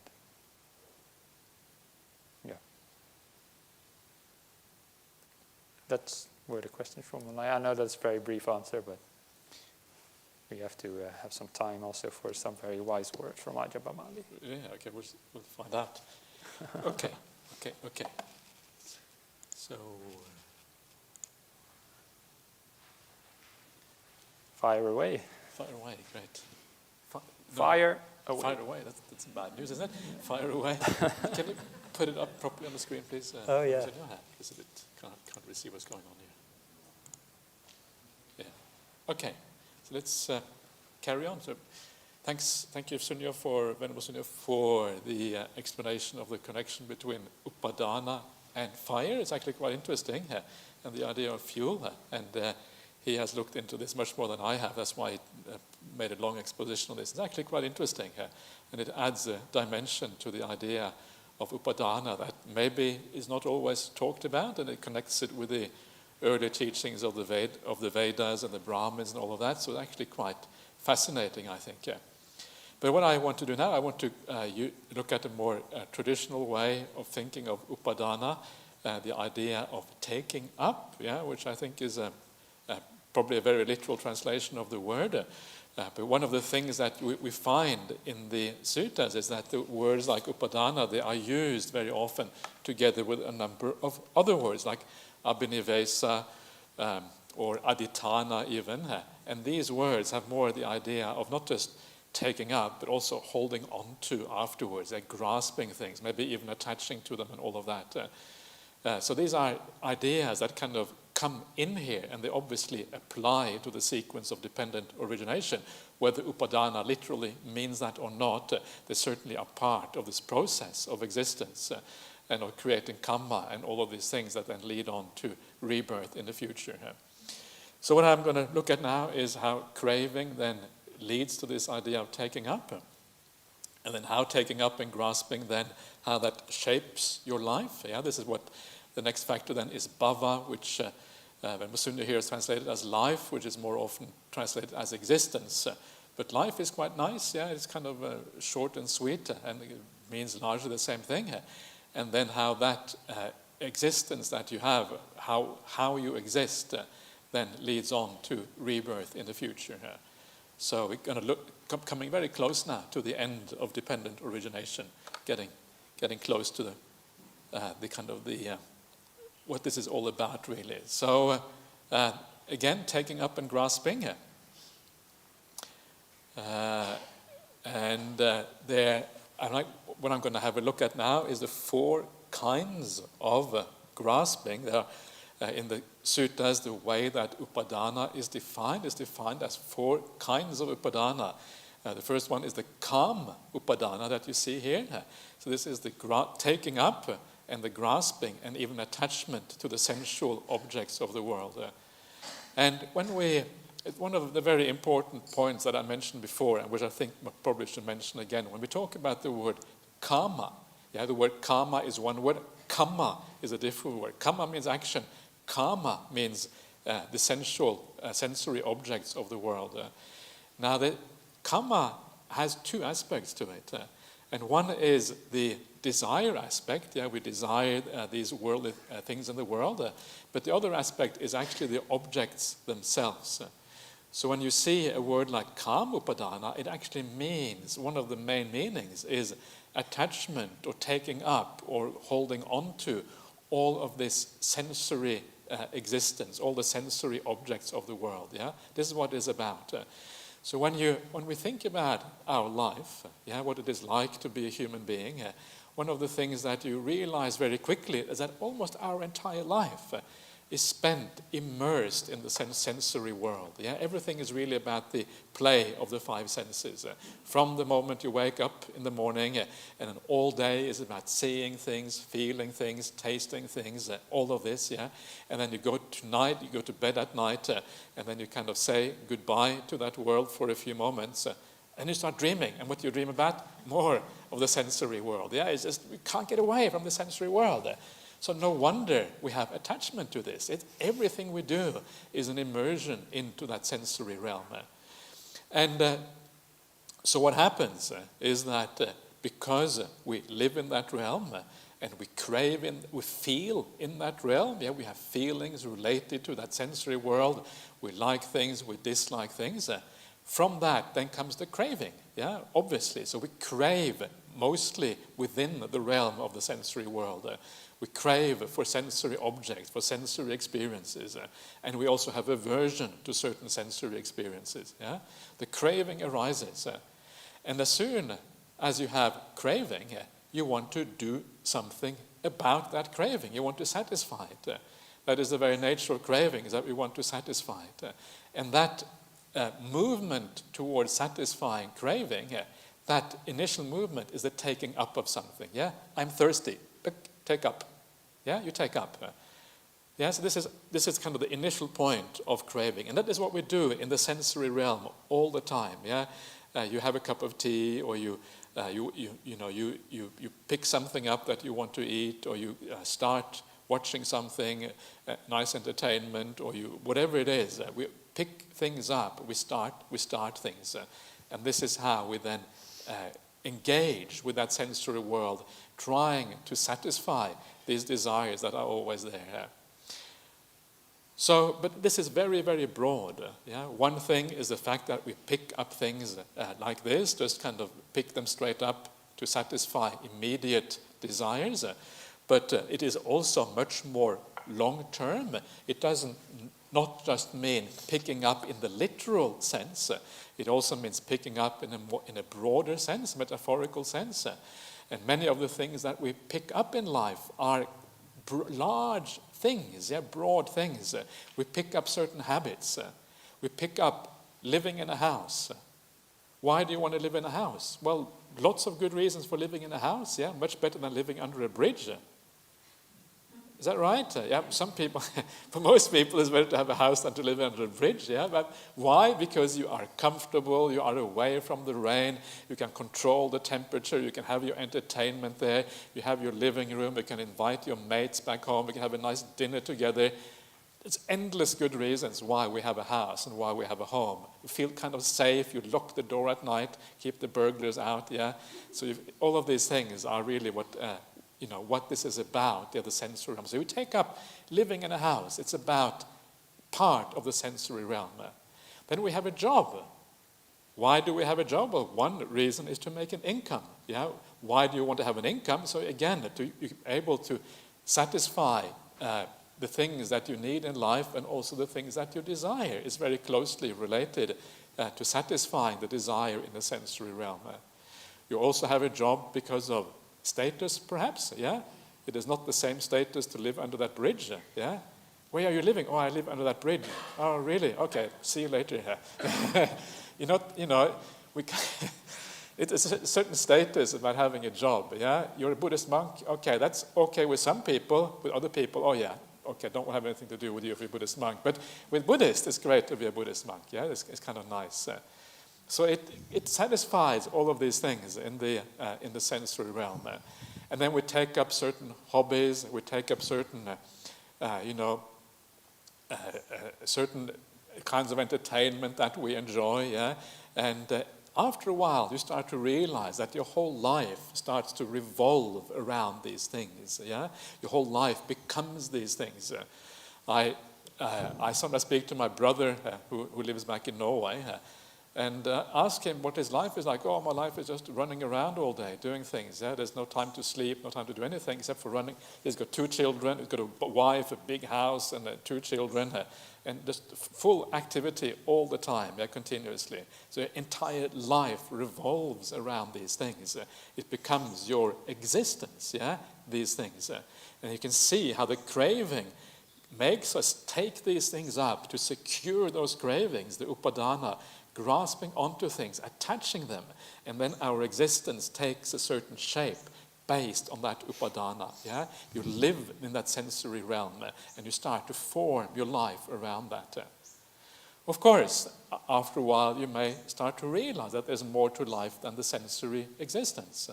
Yeah. That's where the question is from. I know that's a very brief answer, but we have to have some time also for some very wise words from Ajahn Brahmali. Yeah, okay, we'll find out. Okay. So, fire away. Fire away, great. Fire away. Fire away, that's bad news, isn't it? Fire away. Can you put it up properly on the screen, please? Oh, yeah. It's in your hand. It's a bit, can't really see what's going on here. Yeah. Okay, so let's carry on. So, thank you, Venerable Sunyo, for the explanation of the connection between upadana and fire. It's actually quite interesting, and the idea of fuel. And he has looked into this much more than I have. That's why he made a long exposition on this. It's actually quite interesting, and it adds a dimension to the idea of upadana that maybe is not always talked about, and it connects it with the earlier teachings of the Vedas and the Brahmins and all of that. So it's actually quite fascinating, I think. Yeah. But what I want to do now, I want to look at a more traditional way of thinking of upadana, the idea of taking up, which I think is probably a very literal translation of the word. But one of the things that we find in the suttas is that the words like upadana, they are used very often together with a number of other words, like abhinivesa or aditana even. And these words have more the idea of not just taking up, but also holding on to afterwards. They're grasping things, maybe even attaching to them and all of that. So these are ideas that kind of come in here, and they obviously apply to the sequence of dependent origination. Whether upadana literally means that or not, they certainly are part of this process of existence and of creating karma and all of these things that then lead on to rebirth in the future. So what I'm going to look at now is how craving then leads to this idea of taking up, and then how taking up and grasping then, how that shapes your life. Yeah, this is what the next factor then is bhava, which Venerable Sunyo here is translated as life, which is more often translated as existence. But life is quite nice, yeah, it's kind of short and sweet, and it means largely the same thing. And then how that existence that you have, how you exist, then leads on to rebirth in the future. So we're going to look, coming very close now to the end of dependent origination, getting close to the kind of the what this is all about, really. So again, taking up and grasping. What I'm going to have a look at now is the 4 kinds of grasping. There are, in the suttas, the way that upadana is defined as 4 kinds of upadana. The first one is the calm upadana that you see here. So this is the taking up and the grasping and even attachment to the sensual objects of the world. And one of the very important points that I mentioned before, and which I think I probably should mention again, when we talk about the word karma, the word karma is one word, kamma is a different word. Kamma means action, karma means the sensual, sensory objects of the world. Now, the karma has 2 aspects to it, and one is the desire aspect. We desire these worldly things in the world, but the other aspect is actually the objects themselves. So when you see a word like kama upadana, it actually means, one of the main meanings is attachment or taking up or holding on to all of this sensory existence, all the sensory objects of the world. This is what it's about. So when we think about our life, what it is like to be a human being, one of the things that you realize very quickly is that almost our entire life is spent immersed in the sensory world. Everything is really about the play of the 5 senses. From the moment you wake up in the morning, and then all day is about seeing things, feeling things, tasting things, all of this. And then you go to bed at night, and then you kind of say goodbye to that world for a few moments. And you start dreaming, and what do you dream about? More of the sensory world. It's just, we can't get away from the sensory world. So no wonder we have attachment to this. Everything we do is an immersion into that sensory realm. And so what happens is that because we live in that realm, and we we feel in that realm, we have feelings related to that sensory world, we like things, we dislike things, from that then comes the craving, obviously. So we crave mostly within the realm of the sensory world. We crave for sensory objects, for sensory experiences, and we also have aversion to certain sensory experiences. The craving arises, and as soon as you have craving, you want to do something about that craving. You want to satisfy it. That is the very nature of craving, is that we want to satisfy it. And that movement towards satisfying craving, that initial movement is the taking up of something. I'm thirsty. Take up. You take up. So this is kind of the initial point of craving, and that is what we do in the sensory realm all the time. You have a cup of tea, or you pick something up that you want to eat, or you start watching something, nice entertainment, or whatever it is. We pick things up. We start things, and this is how we then engage with that sensory world, trying to satisfy these desires that are always there. So, but this is very, very broad. One thing is the fact that we pick up things like this, just kind of pick them straight up to satisfy immediate desires. But it is also much more long-term. It doesn't not just mean picking up in the literal sense. It also means picking up in a broader sense, metaphorical sense. And many of the things that we pick up in life are large things, broad things. We pick up certain habits. We pick up living in a house. Why do you want to live in a house? Well, lots of good reasons for living in a house, much better than living under a bridge. Is that right? Some people, for most people, it's better to have a house than to live under a bridge. But why? Because you are comfortable, you are away from the rain, you can control the temperature, you can have your entertainment there, you have your living room, you can invite your mates back home, you can have a nice dinner together. There's endless good reasons why we have a house and why we have a home. You feel kind of safe, you lock the door at night, keep the burglars out, So all of these things are really what this is about, the sensory realm. So we take up living in a house. It's about part of the sensory realm. Then we have a job. Why do we have a job? Well, one reason is to make an income. Why do you want to have an income? So again, you're able to satisfy the things that you need in life and also the things that you desire. Is very closely related to satisfying the desire in the sensory realm. You also have a job because of status, perhaps, It is not the same status to live under that bridge, Where are you living? Oh, I live under that bridge. Oh, really? Okay, see you later. It's a certain status about having a job, You're a Buddhist monk? Okay, that's okay with some people. With other people, okay, don't have anything to do with you if you're a Buddhist monk. But with Buddhists, it's great to be a Buddhist monk, It's kind of nice. So it satisfies all of these things in the sensory realm. And then we take up certain hobbies, we take up certain, certain kinds of entertainment that we enjoy, And after a while, you start to realize that your whole life starts to revolve around these things, Your whole life becomes these things. I sometimes speak to my brother who lives back in Norway, and ask him what his life is like. Oh, my life is just running around all day, doing things. There's no time to sleep, no time to do anything except for running. He's got 2 children, he's got a wife, a big house, and 2 children, and just full activity all the time, continuously. So your entire life revolves around these things. It becomes your existence, these things. And you can see how the craving makes us take these things up to secure those cravings, the upadana, grasping onto things, attaching them, and then our existence takes a certain shape based on that upadana. You live in that sensory realm, and you start to form your life around that. Of course, after a while, you may start to realize that there's more to life than the sensory existence.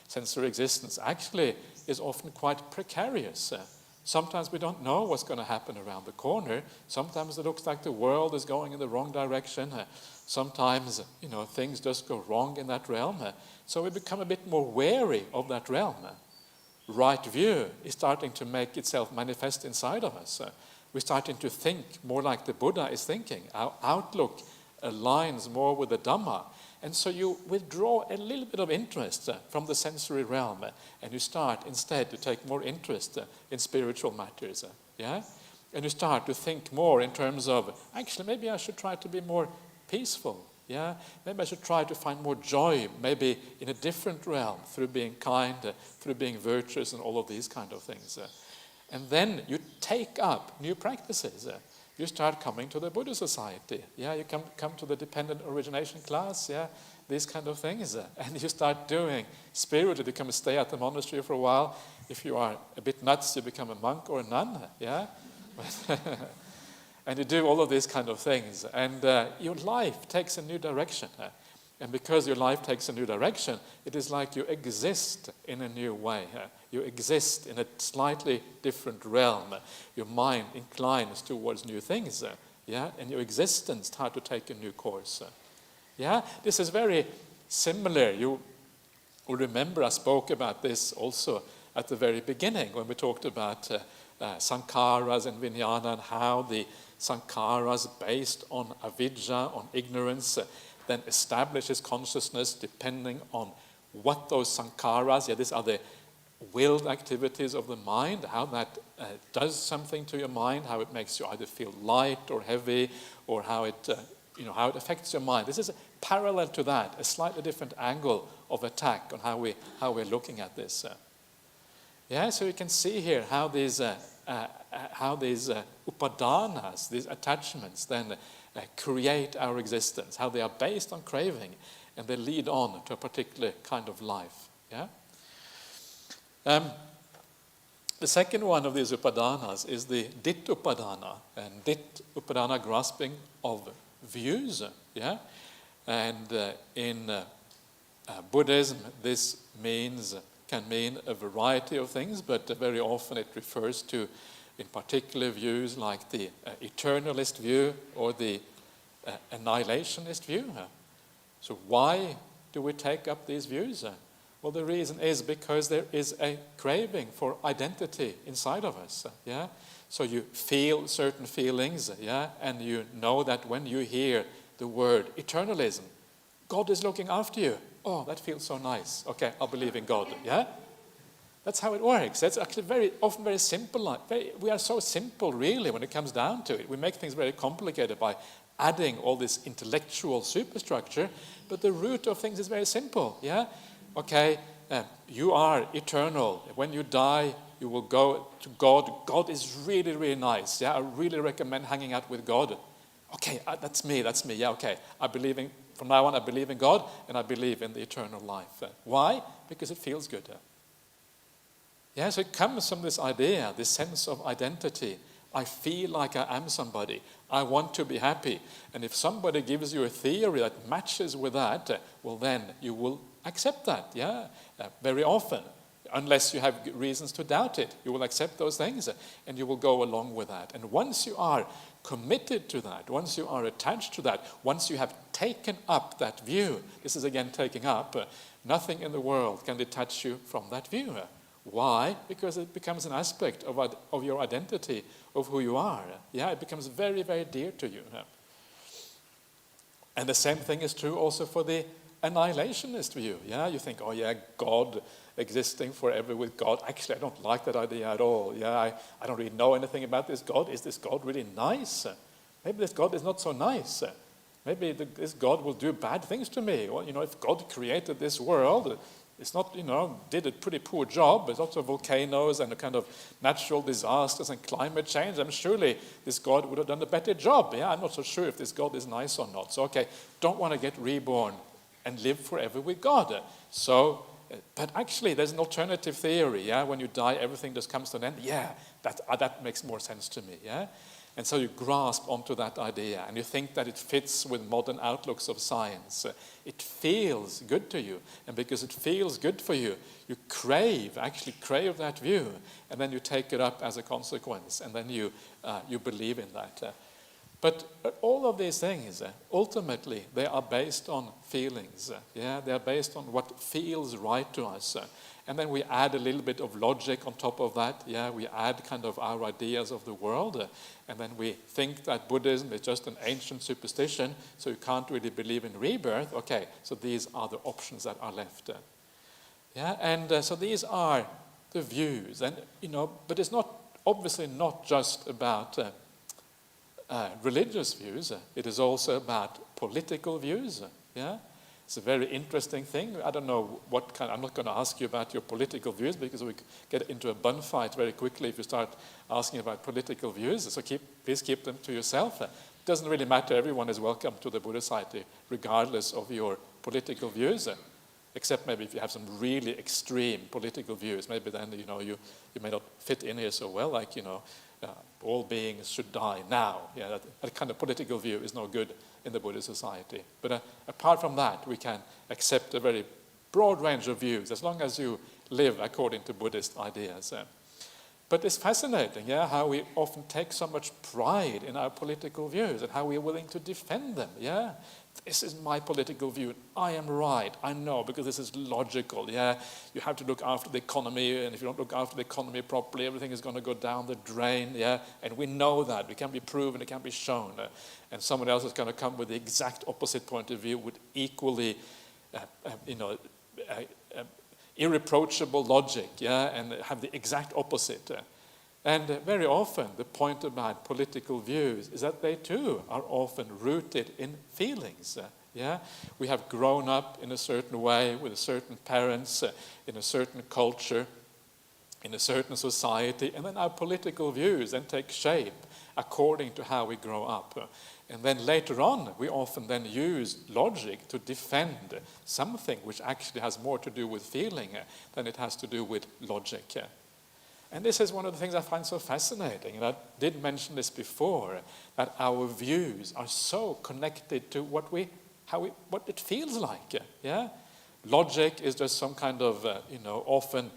Sensory existence actually is often quite precarious. Sometimes we don't know what's going to happen around the corner. Sometimes it looks like the world is going in the wrong direction. Sometimes, things just go wrong in that realm. So we become a bit more wary of that realm. Right view is starting to make itself manifest inside of us. We're starting to think more like the Buddha is thinking. Our outlook aligns more with the Dhamma. And so you withdraw a little bit of interest from the sensory realm, and you start instead to take more interest in spiritual matters. And you start to think more in terms of, actually, maybe I should try to be more peaceful. Maybe I should try to find more joy, maybe in a different realm, through being kind, through being virtuous, and all of these kind of things. And then you take up new practices. You start coming to the Buddha Society. You come to the dependent origination class. These kind of things. And you start doing spiritually. You come and stay at the monastery for a while. If you are a bit nuts, you become a monk or a nun. And you do all of these kind of things. And your life takes a new direction. And because your life takes a new direction, it is like you exist in a new way. You exist in a slightly different realm. Your mind inclines towards new things. And your existence starts to take a new course. This is very similar. You will remember I spoke about this also at the very beginning when we talked about sankharas and vijnana, and how the sankharas based on avidya, on ignorance, then establishes consciousness depending on what those sankharas, these are the willed activities of the mind, how that does something to your mind, how it makes you either feel light or heavy, or how it affects your mind. This is parallel to that, a slightly different angle of attack on how we're looking at this. So you can see here how these upadanas, these attachments, then create our existence, how they are based on craving, and they lead on to a particular kind of life. The second one of these upadanas is the dit upadana, and dit upadana, grasping of views. And in Buddhism, this can mean a variety of things, but very often it refers to, in particular, views like the eternalist view or the annihilationist view. So why do we take up these views? Well, the reason is because there is a craving for identity inside of us. So you feel certain feelings, and you know that when you hear the word eternalism, God is looking after you. Oh, that feels so nice. Okay, I'll believe in God. That's how it works. That's actually often very simple. We are so simple, really, when it comes down to it. We make things very complicated by adding all this intellectual superstructure, but the root of things is very simple. Okay, you are eternal. When you die, you will go to God. God is really, really nice. I really recommend hanging out with God. Okay, that's me. Okay, from now on, I believe in God, and I believe in the eternal life. Why? Because it feels good. So it comes from this idea, this sense of identity. I feel like I am somebody. I want to be happy. And if somebody gives you a theory that matches with that, well, then you will accept that. Very often. Unless you have reasons to doubt it, you will accept those things and you will go along with that. And once you are committed to that, once you are attached to that, once you have taken up that view, this is again taking up, nothing in the world can detach you from that view. Why? Because it becomes an aspect of your identity, of who you are. It becomes very, very dear to you. And the same thing is true also for the annihilationist view. You think, God existing forever with God. Actually, I don't like that idea at all. I don't really know anything about this God. Is this God really nice? Maybe this God is not so nice. Maybe this God will do bad things to me. Well, if God created this world, it's not, did a pretty poor job. There's lots of volcanoes and a kind of natural disasters and climate change. Surely this God would have done a better job. I'm not so sure if this God is nice or not. So, don't want to get reborn and live forever with God. So, but actually, there's an alternative theory. When you die, everything just comes to an end. That makes more sense to me. And so you grasp onto that idea, and you think that it fits with modern outlooks of science. It feels good to you, and because it feels good for you, you crave that view, and then you take it up as a consequence, and then you believe in that. But all of these things, ultimately, they are based on feelings. They are based on what feels right to us. And then we add a little bit of logic on top of that. We add kind of our ideas of the world. And then we think that Buddhism is just an ancient superstition, so you can't really believe in rebirth. Okay, so these are the options that are left. And so these are the views. And, but it's obviously not just about religious views. It is also about political views. It's a very interesting thing. I don't know I'm not going to ask you about your political views because we get into a bun fight very quickly if you start asking about political views. So please keep them to yourself. It doesn't really matter. Everyone is welcome to the Buddhist Society regardless of your political views. Except maybe if you have some really extreme political views, maybe then you may not fit in here so well, like all beings should die now. That kind of political view is no good in the Buddhist society. But apart from that, we can accept a very broad range of views as long as you live according to Buddhist ideas. But it's fascinating, how we often take so much pride in our political views and how we're willing to defend them. This is my political view. I am right. I know, because this is logical. You have to look after the economy, and if you don't look after the economy properly, everything is going to go down the drain. And we know that. It can be proven. It can be shown. And someone else is going to come with the exact opposite point of view, with equally, irreproachable logic, and have the exact opposite. And very often the point about political views is that they too are often rooted in feelings. We have grown up in a certain way with certain parents, in a certain culture, in a certain society, and then our political views then take shape according to how we grow up. And then later on, we often then use logic to defend something which actually has more to do with feeling than it has to do with logic. And this is one of the things I find so fascinating, and I did mention this before, that our views are so connected to what it feels like. Logic is just some kind of, often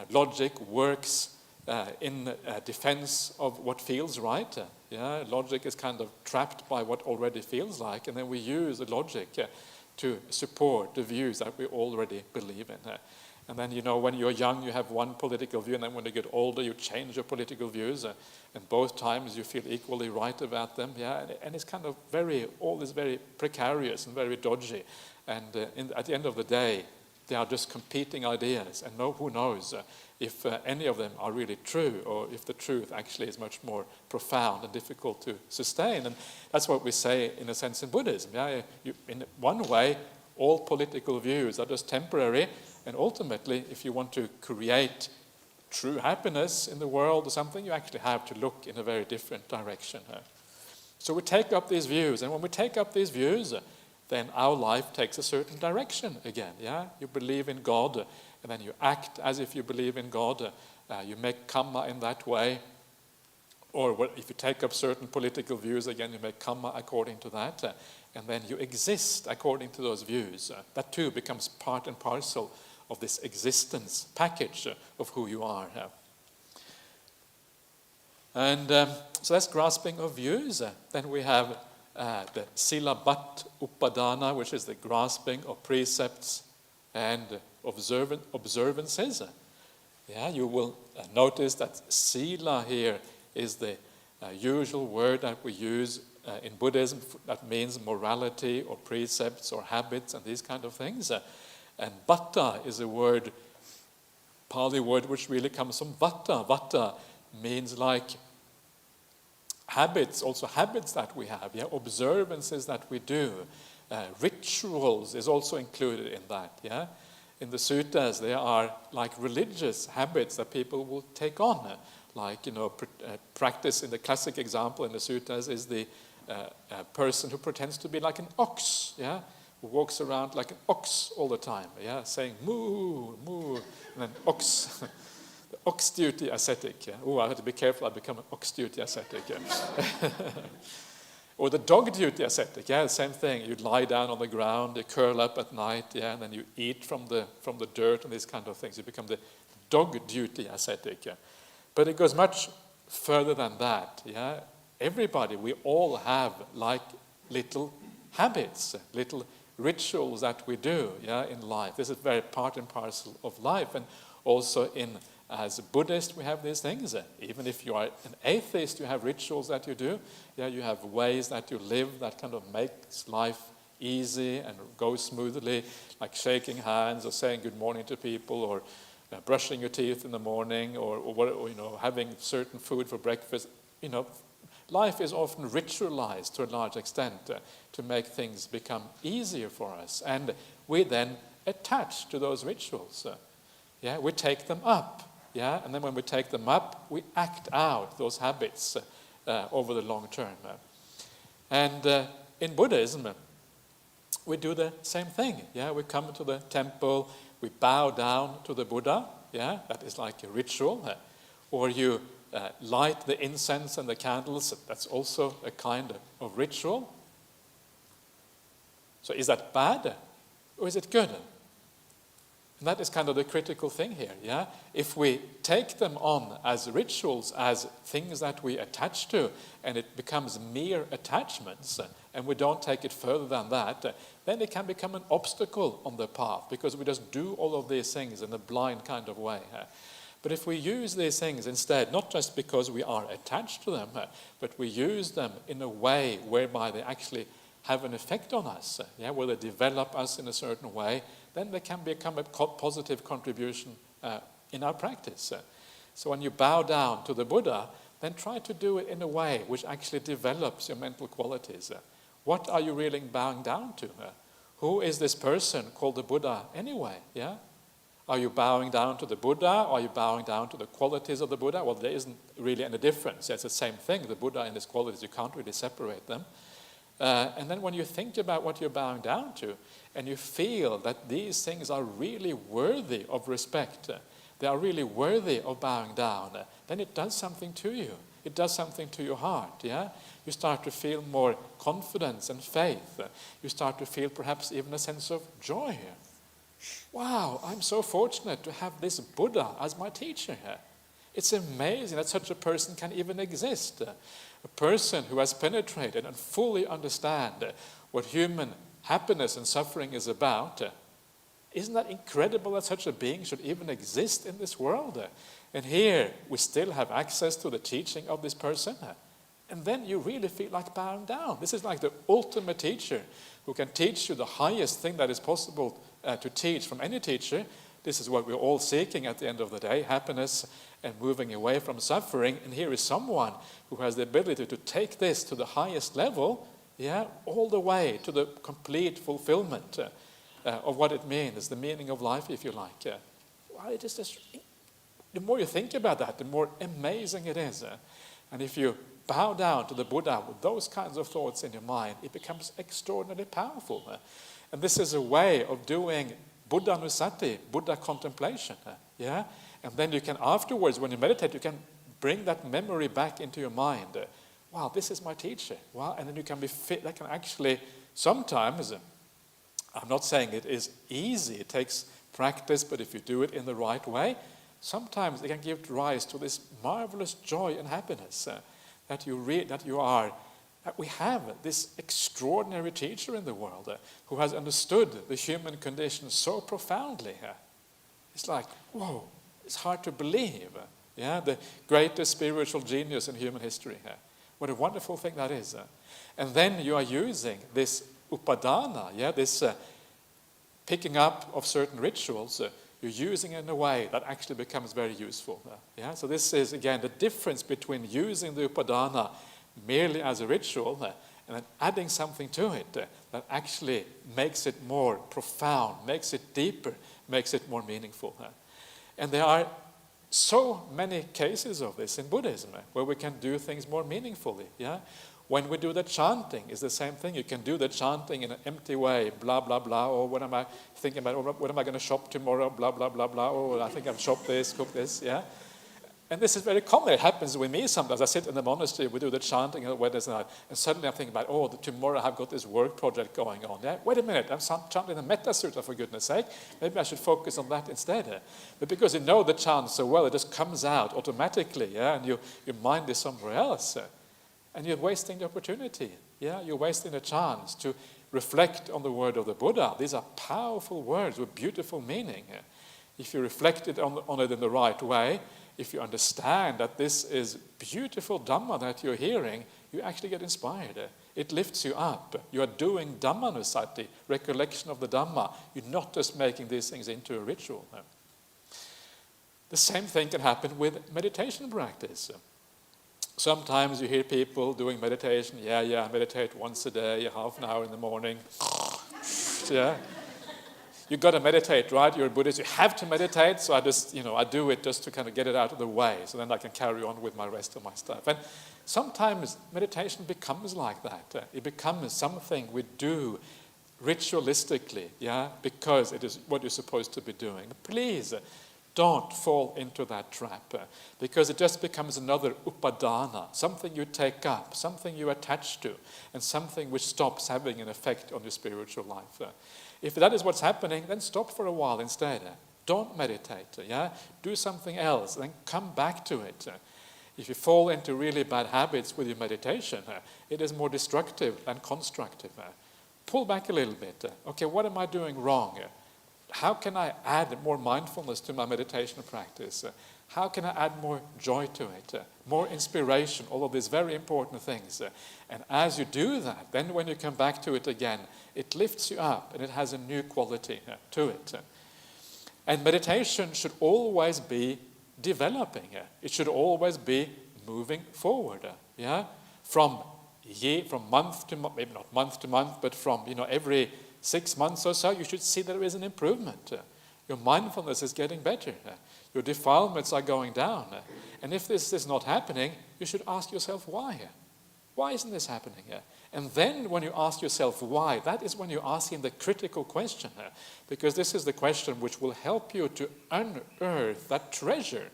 logic works in defense of what feels right. Logic is kind of trapped by what already feels like, and then we use the logic to support the views that we already believe in. And then, when you're young, you have one political view, and then when you get older, you change your political views, and both times you feel equally right about them. And it's kind of all is very precarious and very dodgy. And at the end of the day, they are just competing ideas, and who knows if any of them are really true, or if the truth actually is much more profound and difficult to sustain. And that's what we say, in a sense, in Buddhism. In one way, all political views are just temporary, and ultimately, if you want to create true happiness in the world or something, you actually have to look in a very different direction. So we take up these views, and when we take up these views, then our life takes a certain direction again. You believe in God, and then you act as if you believe in God. You make karma in that way. Or if you take up certain political views, again, you make karma according to that. And then you exist according to those views. That too becomes part and parcel of this existence package of who you are. And so that's grasping of views. Then we have the silabat upadana, which is the grasping of precepts and observances. You will notice that sila here is the usual word that we use in Buddhism that means morality or precepts or habits and these kind of things. And bhatta is a word, Pali word, which really comes from vata. Vata means like habits, also habits that we have, observances that we do. Rituals is also included in that. In the suttas, there are like religious habits that people will take on. Practice in the classic example in the suttas is the person who pretends to be like an ox, who walks around like an ox all the time, saying moo, moo, and then ox. The ox duty ascetic. I have to be careful I become an ox duty ascetic. Or the dog duty ascetic. The same thing. You lie down on the ground, you curl up at night, and then you eat from the dirt and these kind of things. You become the dog duty ascetic. But it goes much further than that. Everybody, we all have like little habits, little rituals that we do in life. This is very part and parcel of life. And also as a Buddhist, we have these things. Even if you are an atheist, you have rituals that you do. You have ways that you live that kind of makes life easy and goes smoothly, like shaking hands or saying good morning to people, or brushing your teeth in the morning, or having certain food for breakfast. Life is often ritualized to a large extent to make things become easier for us, and we then attach to those rituals. We take them up. And then when we take them up, we act out those habits over the long term. And in Buddhism, we do the same thing. We come to the temple, we bow down to the Buddha. That is like a ritual. Or you light the incense and the candles. That's also a kind of ritual. So is that bad, or is it good? And that is kind of the critical thing here, If we take them on as rituals, as things that we attach to, and it becomes mere attachments, and we don't take it further than that, then it can become an obstacle on the path, because we just do all of these things in a blind kind of way. But if we use these things instead, not just because we are attached to them, but we use them in a way whereby they actually have an effect on us, where they develop us in a certain way, then they can become a positive contribution in our practice. So when you bow down to the Buddha, then try to do it in a way which actually develops your mental qualities. What are you really bowing down to? Who is this person called the Buddha anyway? Yeah? Are you bowing down to the Buddha? Are you bowing down to the qualities of the Buddha? Well, there isn't really any difference. It's the same thing. The Buddha and his qualities, you can't really separate them. And then when you think about what you're bowing down to, and you feel that these things are really worthy of respect, they are really worthy of bowing down, then it does something to you. It does something to your heart, yeah? You start to feel more confidence and faith. You start to feel perhaps even a sense of joy. Wow, I'm so fortunate to have this Buddha as my teacher. It's amazing that such a person can even exist. A person who has penetrated and fully understand what human happiness and suffering is about. Isn't that incredible that such a being should even exist in this world? And here we still have access to the teaching of this person. And then you really feel like bowing down. This is like the ultimate teacher who can teach you the highest thing that is possible to teach from any teacher. This is what we're all seeking at the end of the day, happiness and moving away from suffering. And here is someone who has the ability to take this to the highest level, all the way to the complete fulfillment of what it means, the meaning of life, if you like. Well, it is just, the more you think about that, the more amazing it is. And if you bow down to the Buddha with those kinds of thoughts in your mind, it becomes extraordinarily powerful. And this is a way of doing Buddha Nusati, Buddha contemplation. And then you can afterwards, when you meditate, you can bring that memory back into your mind. Wow, this is my teacher. Wow, and then you can be fit. That can actually, sometimes, I'm not saying it is easy, it takes practice, but if you do it in the right way, sometimes it can give rise to this marvelous joy and happiness that we have this extraordinary teacher in the world who has understood the human condition so profoundly. It's like, whoa, it's hard to believe. The greatest spiritual genius in human history. What a wonderful thing that is. And then you are using this upadana, this picking up of certain rituals, you're using it in a way that actually becomes very useful. So this is, again, the difference between using the upadana merely as a ritual and then adding something to it that actually makes it more profound, makes it deeper, makes it more meaningful. And there are so many cases of this in Buddhism where we can do things more meaningfully. When we do the chanting, it's the same thing. You can do the chanting in an empty way, blah, blah, blah, or what am I thinking about, or what am I going to shop tomorrow, blah, blah, blah, blah, or I think I've shopped this, cooked this, And this is very common. It happens with me sometimes. I sit in the monastery, we do the chanting on Wednesday night, and suddenly I'm thinking about, tomorrow I've got this work project going on. Wait a minute, I'm chanting the Metta Sutta, for goodness sake. Maybe I should focus on that instead. But because you know the chant so well, it just comes out automatically, and your mind is somewhere else. And you're wasting the opportunity. You're wasting the chance to reflect on the word of the Buddha. These are powerful words with beautiful meaning. If you reflect on it in the right way, if you understand that this is beautiful Dhamma that you're hearing, you actually get inspired. It lifts you up. You are doing Dhammanusati, recollection of the Dhamma. You're not just making these things into a ritual. The same thing can happen with meditation practice. Sometimes you hear people doing meditation. I meditate once a day, half an hour in the morning. You've got to meditate, right? You're a Buddhist. You have to meditate. So I just, I do it just to kind of get it out of the way. So then I can carry on with my rest of my stuff. And sometimes meditation becomes like that. It becomes something we do ritualistically, because it is what you're supposed to be doing. Please, don't fall into that trap, because it just becomes another upadana, something you take up, something you attach to, and something which stops having an effect on your spiritual life. If that is what's happening, then stop for a while instead. Don't meditate. Do something else, then come back to it. If you fall into really bad habits with your meditation, it is more destructive than constructive. Pull back a little bit. Okay, what am I doing wrong? How can I add more mindfulness to my meditation practice? How can I add more joy to it? More inspiration, all of these very important things. And as you do that, then when you come back to it again, it lifts you up and it has a new quality to it. And meditation should always be developing. It should always be moving forward. From month to month, maybe not month to month, but from every 6 months or so, you should see there is an improvement. Your mindfulness is getting better. Your defilements are going down. And if this is not happening, you should ask yourself why. Why isn't this happening? And then when you ask yourself why, that is when you're asking the critical question. Because this is the question which will help you to unearth that treasure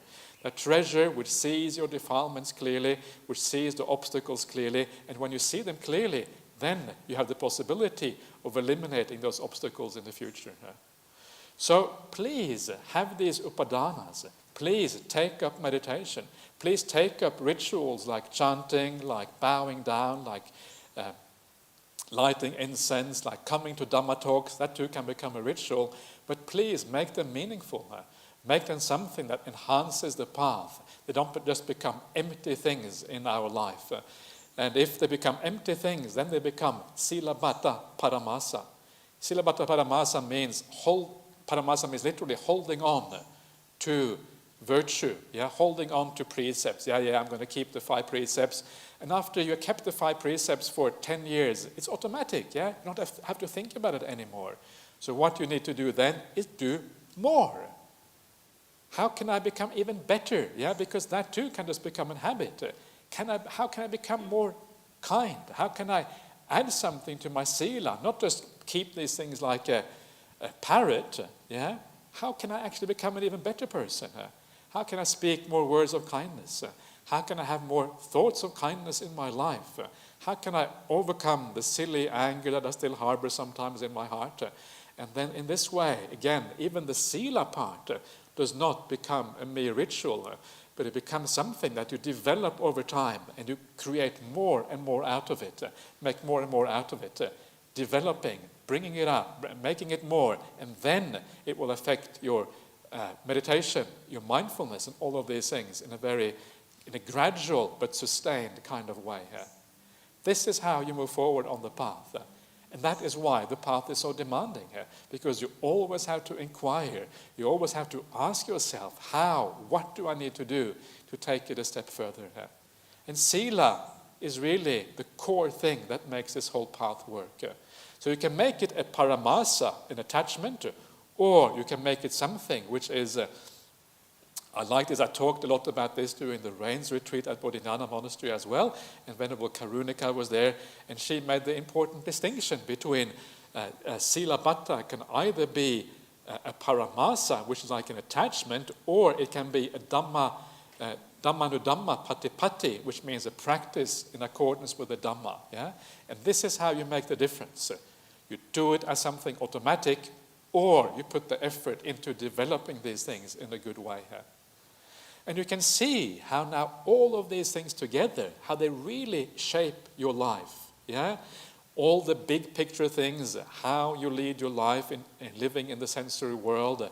which sees your defilements clearly, which sees the obstacles clearly. And when you see them clearly, then you have the possibility of eliminating those obstacles in the future. So please have these upadhanas. Please take up meditation. Please take up rituals like chanting, like bowing down, like lighting incense, like coming to Dhamma talks. That too can become a ritual. But please make them meaningful. Make them something that enhances the path. They don't just become empty things in our life. And if they become empty things, then they become silabhata paramasa. Silabhata paramasa means paramasa means literally holding on to virtue, holding on to precepts. I'm going to keep the 5 precepts. And after you kept the 5 precepts for 10 years, it's automatic, You don't have to think about it anymore. So what you need to do then is do more. How can I become even better? Because that too can just become a habit. How can I become more kind? How can I add something to my sila? Not just keep these things like a parrot. How can I actually become an even better person? How can I speak more words of kindness? How can I have more thoughts of kindness in my life? How can I overcome the silly anger that I still harbor sometimes in my heart? And then in this way, again, even the sila part does not become a mere ritual, but it becomes something that you develop over time and you create more and more out of it, make more and more out of it, developing, bringing it up, making it more, and then it will affect your meditation, your mindfulness, and all of these things in a gradual but sustained kind of way. This is how you move forward on the path. And that is why the path is so demanding, because you always have to inquire. You always have to ask yourself, what do I need to do to take it a step further? And sila is really the core thing that makes this whole path work. So you can make it a paramasa, an attachment, or you can make it something which is... I like this. I talked a lot about this during the Rains retreat at Bodhinyana Monastery as well. And Venerable Karunika was there, and she made the important distinction between silabhata can either be a paramasa, which is like an attachment, or it can be a dhammanudhamma patipatti, which means a practice in accordance with the Dhamma. And this is how you make the difference. You do it as something automatic, or you put the effort into developing these things in a good way. And you can see how now all of these things together, how they really shape your life. All the big picture things, how you lead your life in living in the sensory world,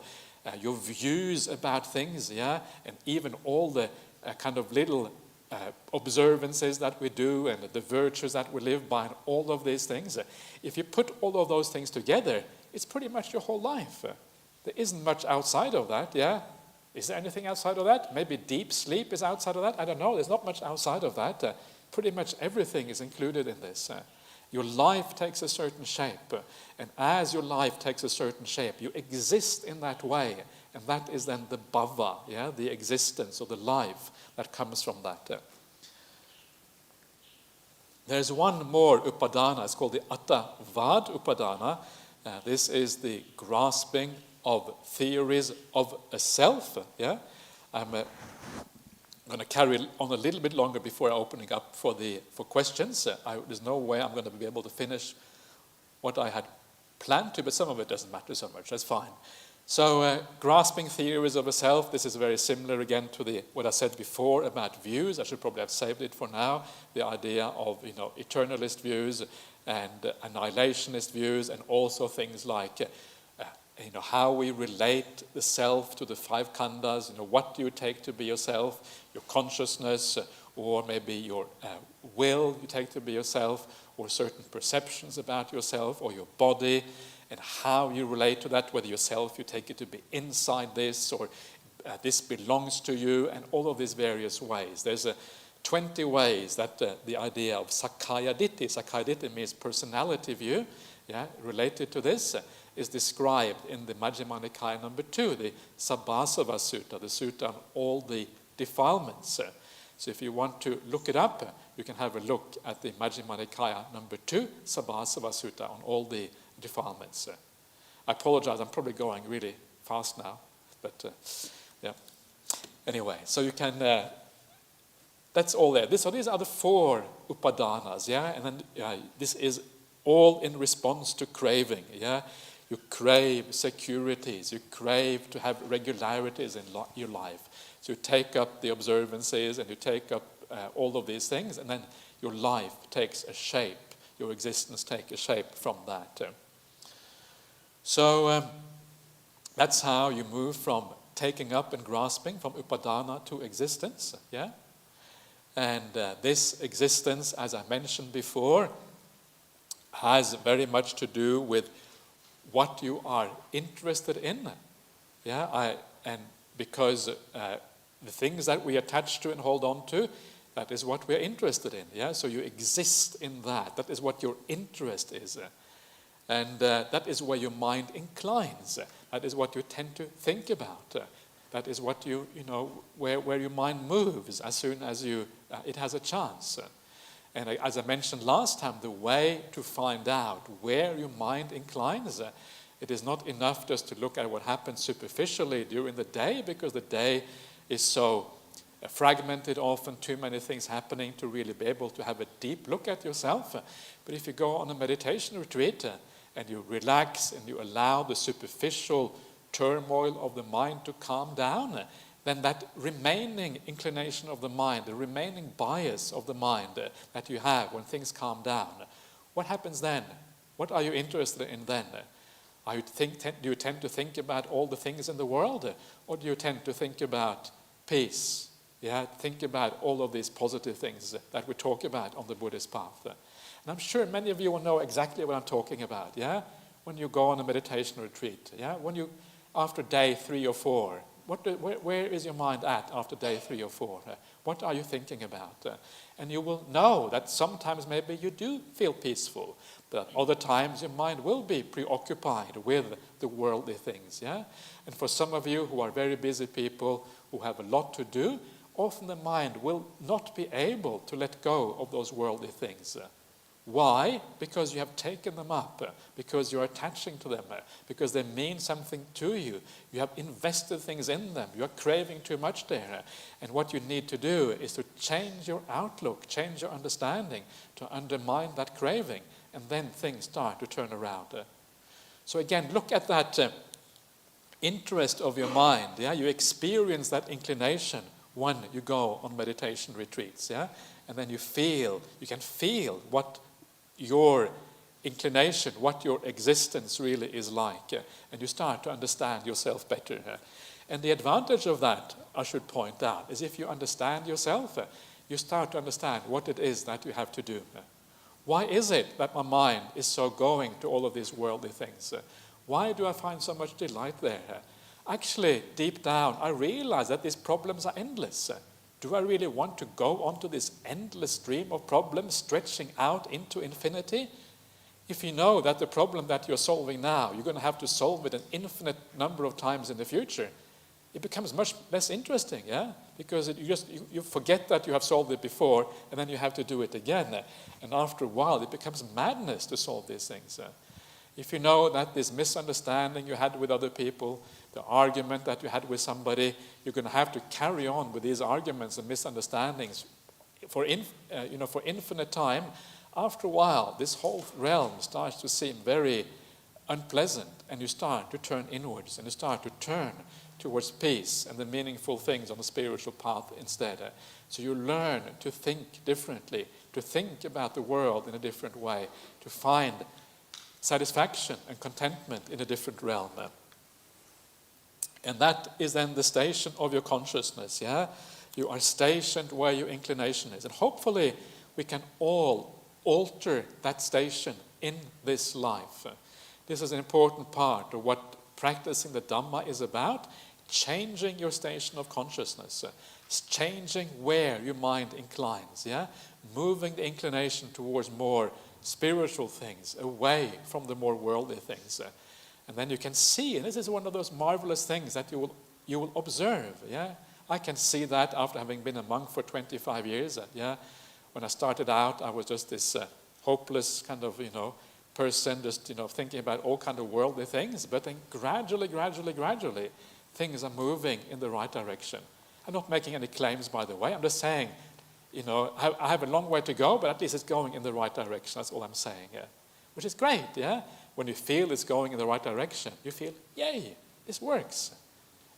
your views about things, and even all the kind of little observances that we do and the virtues that we live by, and all of these things. If you put all of those things together, it's pretty much your whole life. There isn't much outside of that, Is there anything outside of that? Maybe deep sleep is outside of that? I don't know. There's not much outside of that. Pretty much everything is included in this. Your life takes a certain shape. And as your life takes a certain shape, you exist in that way. And that is then the bhava, the existence or the life that comes from that. There's one more upadana. It's called the attavad upadana. This is the grasping of theories of a self. I'm going to carry on a little bit longer before opening up for questions. There's no way I'm going to be able to finish what I had planned to, but some of it doesn't matter so much. That's fine. So grasping theories of a self, this is very similar again to what I said before about views. I should probably have saved it for now. The idea of eternalist views and annihilationist views, and also things like how we relate the self to the five khandhas. What do you take to be yourself? Your consciousness, or maybe your will you take to be yourself, or certain perceptions about yourself, or your body, and how you relate to that, whether yourself you take it to be inside this, or this belongs to you, and all of these various ways. There's 20 ways that the idea of Sakkaya Ditthi means personality view, related to this, is described in the Majjhima Nikaya number 2, the Sabbasava Sutta, the sutta on all the defilements. So if you want to look it up, you can have a look at the Majjhima Nikaya number 2, Sabbasava Sutta, on all the defilements. I apologize, I'm probably going really fast now, but yeah. Anyway, so you can, that's all there. So these are the 4 upadanas, and then this is all in response to craving, You crave securities, you crave to have regularities in your life. So you take up the observances and you take up all of these things, and then your life takes a shape, your existence takes a shape from that. So that's how you move from taking up and grasping, from upadana to existence, And this existence, as I mentioned before, has very much to do with what you are interested in. And because the things that we attach to and hold on to, that is what we're interested in. So you exist in that. That is what your interest is. And that is where your mind inclines. That is what you tend to think about. That is what where your mind moves as soon as it has a chance. And as I mentioned last time, the way to find out where your mind inclines, it is not enough just to look at what happens superficially during the day, because the day is so fragmented, often too many things happening to really be able to have a deep look at yourself. But if you go on a meditation retreat and you relax and you allow the superficial turmoil of the mind to calm down, then that remaining inclination of the mind, the remaining bias of the mind that you have when things calm down, what happens then? What are you interested in then? Do you tend to think about all the things in the world? Or do you tend to think about peace? Think about all of these positive things that we talk about on the Buddhist path. And I'm sure many of you will know exactly what I'm talking about, when you go on a meditation retreat, when you, after day 3 or 4, where is your mind at after day 3 or 4? What are you thinking about? And you will know that sometimes maybe you do feel peaceful, but other times your mind will be preoccupied with the worldly things. And for some of you who are very busy people, who have a lot to do, often the mind will not be able to let go of those worldly things. Why? Because you have taken them up, because you're attaching to them, because they mean something to you. You have invested things in them. You are craving too much there. And what you need to do is to change your outlook, change your understanding, to undermine that craving, and then things start to turn around. So again, look at that interest of your mind. You experience that inclination when you go on meditation retreats. And then you can feel what your inclination, what your existence really is like, and you start to understand yourself better. And the advantage of that, I should point out, is if you understand yourself, you start to understand what it is that you have to do. Why is it that my mind is so going to all of these worldly things? Why do I find so much delight there? Actually, deep down, I realize that these problems are endless. Do I really want to go onto this endless stream of problems stretching out into infinity? If you know that the problem that you're solving now, you're going to have to solve it an infinite number of times in the future, it becomes much less interesting, Because you forget that you have solved it before, and then you have to do it again. And after a while, it becomes madness to solve these things. If you know that this misunderstanding you had with other people, the argument that you had with somebody, you're going to have to carry on with these arguments and misunderstandings for infinite time. After a while, this whole realm starts to seem very unpleasant, and you start to turn inwards, and you start to turn towards peace and the meaningful things on the spiritual path instead. So you learn to think differently, to think about the world in a different way, to find satisfaction and contentment in a different realm. And that is then the station of your consciousness, yeah? You are stationed where your inclination is. And hopefully we can all alter that station in this life. This is an important part of what practicing the Dhamma is about, changing your station of consciousness, changing where your mind inclines, yeah? Moving the inclination towards more spiritual things, away from the more worldly things. And then you can see, and this is one of those marvelous things that you will observe, yeah? I can see that after having been a monk for 25 years, yeah? When I started out, I was just this hopeless kind of, person, just, thinking about all kind of worldly things, but then gradually, things are moving in the right direction. I'm not making any claims, by the way. I'm just saying, I have a long way to go, but at least it's going in the right direction. That's all I'm saying, yeah? Which is great, yeah? When you feel it's going in the right direction, you feel, yay, this works.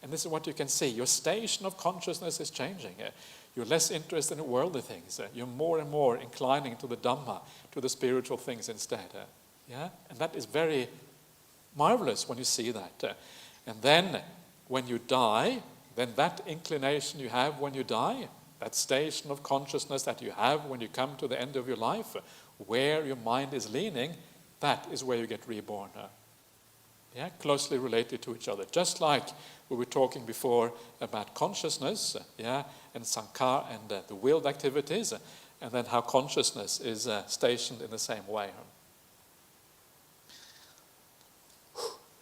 And this is what you can see. Your station of consciousness is changing. You're less interested in worldly things. You're more and more inclining to the Dhamma, to the spiritual things instead. Yeah? And that is very marvelous when you see that. And then when you die, then that inclination you have when you die, that station of consciousness that you have when you come to the end of your life, where your mind is leaning, that is where you get reborn. Yeah, closely related to each other. Just like we were talking before about consciousness, yeah, and sankhara and the willed activities, and then how consciousness is stationed in the same way.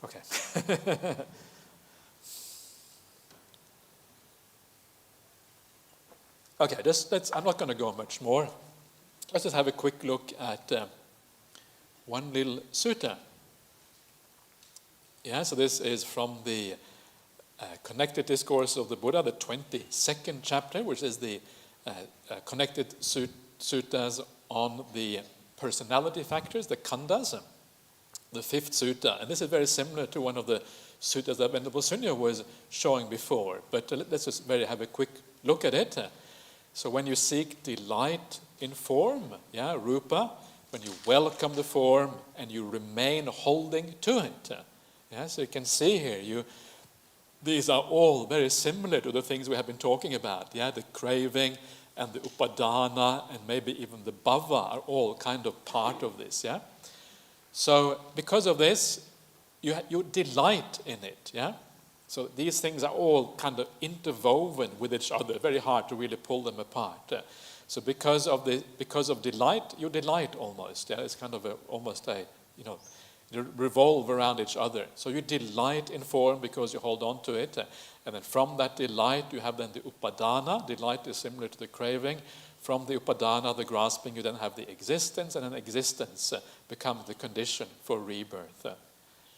Okay. Okay, I'm not going to go much more. Let's just have a quick look at one little sutta. Yeah, so this is from the Connected Discourse of the Buddha, the 22nd chapter, which is the connected suttas on the personality factors, the khandhas, the 5th sutta. And this is very similar to one of the suttas that Venerable Sunyo was showing before. But let's just have a quick look at it. So when you seek delight in form, yeah, rupa, when you welcome the form and you remain holding to it, yeah, so you can see here, these are all very similar to the things we have been talking about. Yeah, the craving and the upadana and maybe even the bhava are all kind of part of this. Yeah, so because of this, you delight in it. Yeah, so these things are all kind of interwoven with each other. Very hard to really pull them apart. So because of delight, you delight almost. Yeah, it's kind of almost a revolve around each other. So you delight in form because you hold on to it. And then from that delight, you have then the upadana. Delight is similar to the craving. From the upadana, the grasping, you then have the existence. And then existence becomes the condition for rebirth.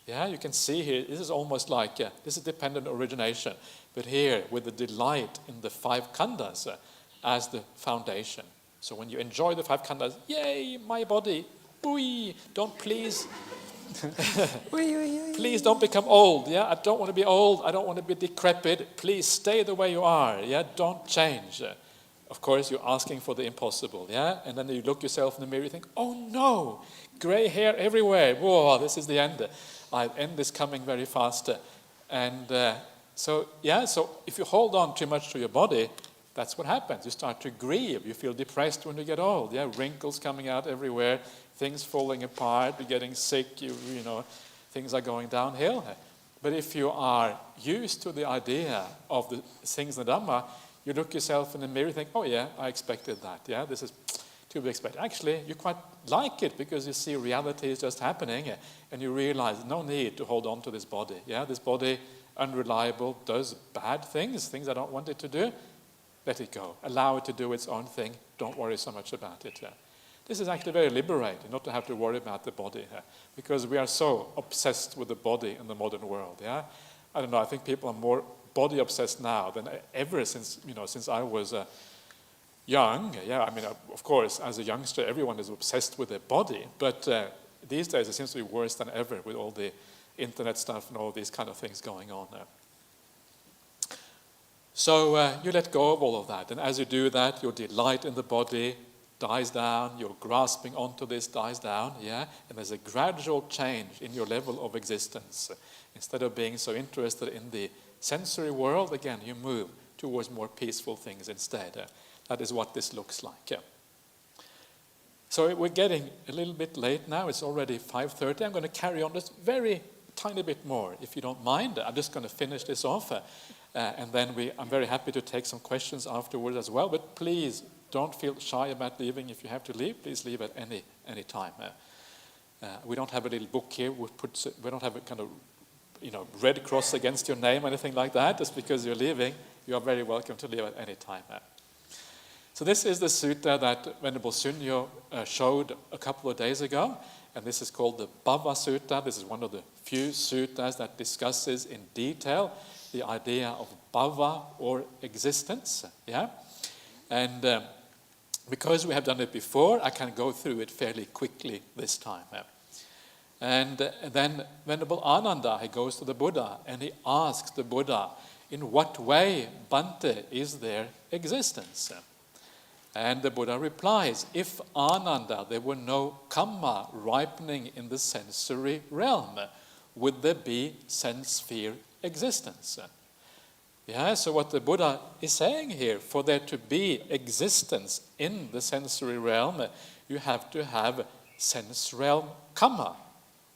Yeah, you can see here, this is almost like, this is dependent origination. But here, with the delight in the 5 khandhas as the foundation. So when you enjoy the 5 khandhas, yay, my body, ooey, don't please... Please don't become old. Yeah, I don't want to be old. I don't want to be decrepit. Please stay the way you are. Yeah, don't change. Of course, you're asking for the impossible. Yeah, and then you look yourself in the mirror. You think, oh no, gray hair everywhere. Whoa, this is the end. End is coming very fast. And so if you hold on too much to your body, that's what happens. You start to grieve. You feel depressed when you get old. Yeah, wrinkles coming out everywhere. Things falling apart, you're getting sick, things are going downhill. But if you are used to the idea of the things in the Dhamma, you look yourself in the mirror and think, oh yeah, I expected that. Yeah, this is to be expected. Actually, you quite like it because you see reality is just happening and you realize no need to hold on to this body. Yeah, this body, unreliable, does bad things I don't want it to do. Let it go. Allow it to do its own thing. Don't worry so much about it. Yeah. This is actually very liberating, not to have to worry about the body, because we are so obsessed with the body in the modern world. Yeah, I don't know. I think people are more body obsessed now than ever since I was young. Yeah, I mean, of course, as a youngster, everyone is obsessed with their body, but these days it seems to be worse than ever with all the internet stuff and all these kind of things going on. So you let go of all of that, and as you do that, your delight in the body dies down, your grasping onto this dies down, yeah? And there's a gradual change in your level of existence. Instead of being so interested in the sensory world, again, you move towards more peaceful things instead. That is what this looks like. So we're getting a little bit late now. It's already 5:30. I'm going to carry on just very tiny bit more, if you don't mind. I'm just going to finish this off, and then I'm very happy to take some questions afterwards as well. But please don't feel shy about leaving. If you have to leave, please leave at any time. We don't have a little book here. We don't have a kind of red cross against your name or anything like that. Just because you're leaving, you are very welcome to leave at any time. So this is the sutta that Venerable Sunyo showed a couple of days ago, and this is called the Bhava Sutta. This is one of the few suttas that discusses in detail the idea of bhava, or existence. Yeah, and because we have done it before, I can go through it fairly quickly this time. And then Venerable Ananda, he goes to the Buddha and he asks the Buddha, in what way, Bhante, is there existence? And the Buddha replies, if Ananda, there were no kamma ripening in the sensory realm, would there be sense sphere existence? Yeah, so what the Buddha is saying here, for there to be existence in the sensory realm, you have to have sense realm kamma.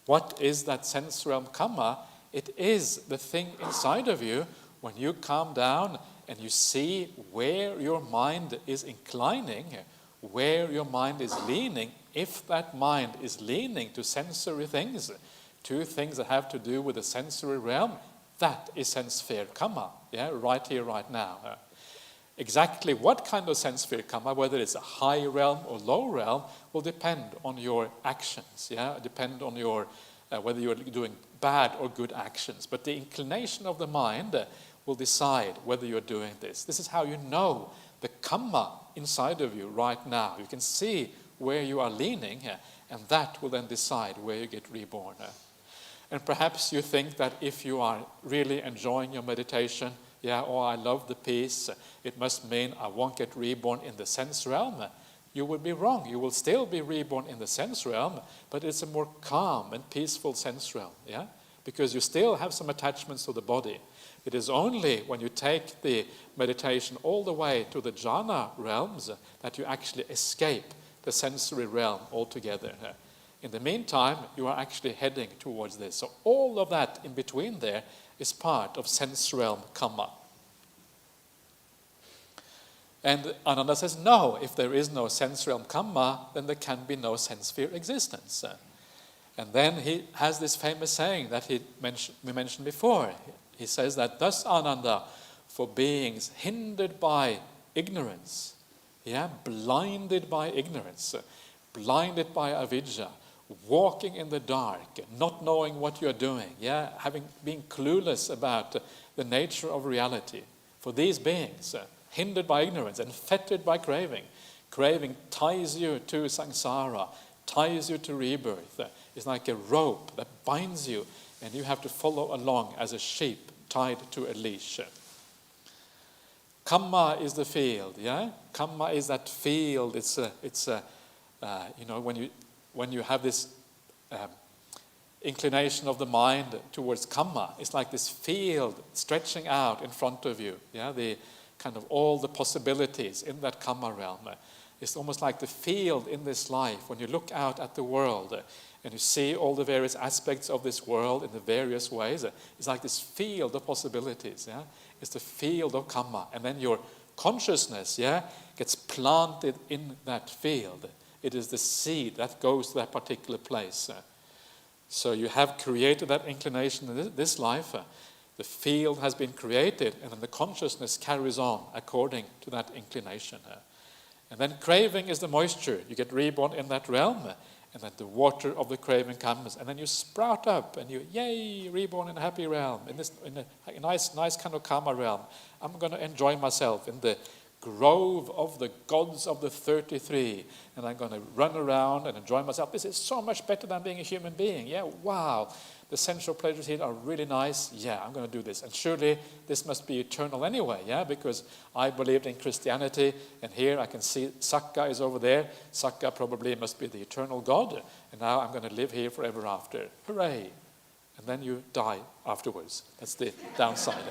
What is that sense realm kamma? It is the thing inside of you when you calm down and you see where your mind is inclining, where your mind is leaning. If that mind is leaning to sensory things, to things that have to do with the sensory realm, that is sense sphere kamma, yeah, right here, right now. Exactly what kind of sense sphere kamma, whether it's a high realm or low realm, will depend on your actions, yeah, depend on your whether you're doing bad or good actions. But the inclination of the mind will decide whether you're doing this. This is how you know the kamma inside of you right now. You can see where you are leaning, and that will then decide where you get reborn. And perhaps you think that if you are really enjoying your meditation, yeah, oh, I love the peace, it must mean I won't get reborn in the sense realm. You will be wrong. You will still be reborn in the sense realm, but it's a more calm and peaceful sense realm, yeah? Because you still have some attachments to the body. It is only when you take the meditation all the way to the jhana realms that you actually escape the sensory realm altogether. In the meantime, you are actually heading towards this. So all of that in between there is part of sense realm kamma. And Ananda says, no, if there is no sense realm kamma, then there can be no sense sphere existence. And then he has this famous saying that we mentioned before. He says that, thus Ananda, for beings hindered by ignorance, yeah, blinded by ignorance, blinded by avidya, walking in the dark, not knowing what you're doing, yeah, being clueless about the nature of reality. For these beings, hindered by ignorance and fettered by craving, craving ties you to samsara, ties you to rebirth. It's like a rope that binds you, and you have to follow along as a sheep tied to a leash. Kamma is the field, yeah? Kamma is that field. It's when you have this inclination of the mind towards kamma, it's like this field stretching out in front of you, yeah? The kind of all the possibilities in that kamma realm. It's almost like the field in this life. When you look out at the world and you see all the various aspects of this world in the various ways, it's like this field of possibilities. Yeah, it's the field of kamma, and then your consciousness, yeah, gets planted in that field. It is the seed that goes to that particular place. So you have created that inclination in this life. The field has been created, and then the consciousness carries on according to that inclination. And then craving is the moisture. You get reborn in that realm, and then the water of the craving comes, and then you sprout up, and you, yay, reborn in a happy realm, in a nice kind of karma realm. I'm going to enjoy myself in the grove of the gods of the 33, and I'm going to run around and enjoy myself. This is so much better than being a human being. Yeah, wow. The sensual pleasures here are really nice. Yeah, I'm going to do this. And surely this must be eternal anyway, yeah, because I believed in Christianity, and here I can see Sakka is over there. Sakka probably must be the eternal God, and now I'm going to live here forever after. Hooray! and then you die afterwards. That's the downside.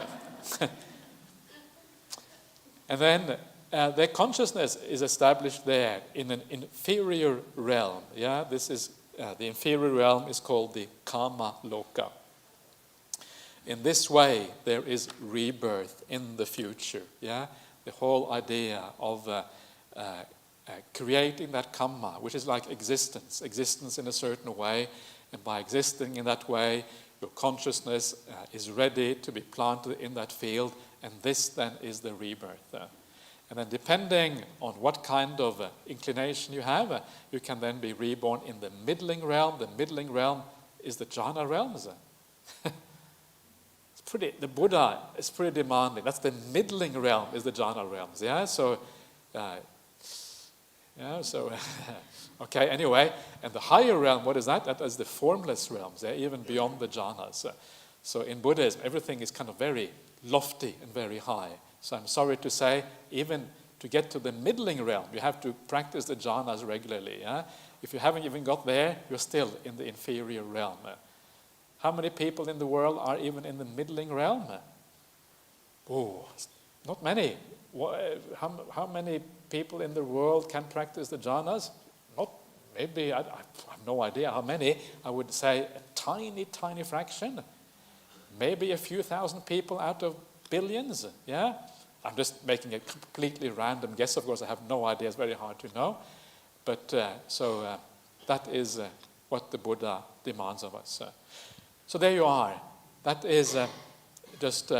And then their consciousness is established there in an inferior realm. Yeah, this is the inferior realm is called the Dhammaloka. In this way, there is rebirth in the future. Yeah, the whole idea of creating that karma, which is like existence in a certain way, and by existing in that way, your consciousness is ready to be planted in that field, and this then is the rebirth. And then depending on what kind of inclination you have, you can then be reborn in the middling realm. The middling realm is the jhana realms. The Buddha is pretty demanding. That's the middling realm, is the jhana realms. Yeah, so, okay, anyway. And the higher realm, what is that? That is the formless realms, even beyond the jhanas. So in Buddhism, everything is kind of very lofty and very high. So I'm sorry to say, even to get to the middling realm, you have to practice the jhanas regularly. Yeah? If you haven't even got there, you're still in the inferior realm. How many people in the world are even in the middling realm? Oh, not many. How many people in the world can practice the jhanas? Not maybe, I have no idea how many. I would say a tiny, tiny fraction. Maybe a few thousand people out of billions, yeah? I'm just making a completely random guess, of course. I have no idea. It's very hard to know. But that is what the Buddha demands of us. So there you are. That is just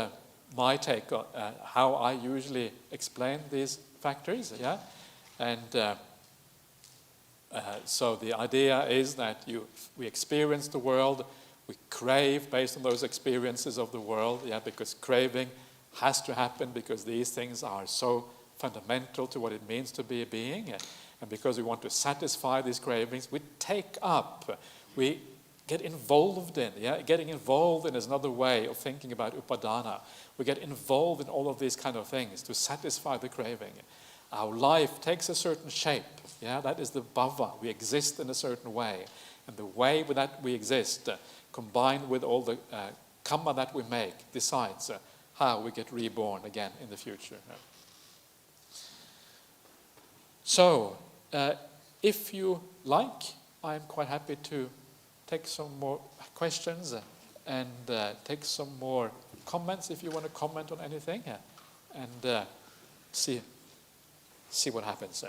my take on how I usually explain these factors, yeah? And so the idea is that we experience the world, we crave based on those experiences of the world, yeah, because craving has to happen because these things are so fundamental to what it means to be a being. And because we want to satisfy these cravings, we take up, we get involved in. Yeah? Getting involved in is another way of thinking about upadana. We get involved in all of these kind of things to satisfy the craving. Our life takes a certain shape. Yeah? That is the bhava. We exist in a certain way. And the way that we exist, combined with all the karma that we make, decides how we get reborn again in the future. So, if you like, I'm quite happy to take some more questions and take some more comments if you want to comment on anything, and see what happens.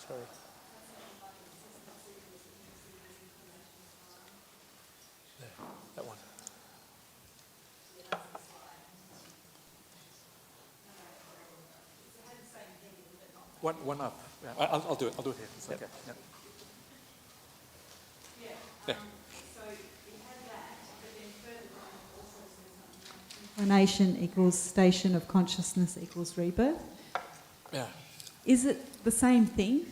Sorry. There, that one. One up. Yeah, I'll do it. I'll do it here. It's okay. Yeah. Yeah. Inclination equals station of consciousness equals rebirth. Yeah. Is it the same thing?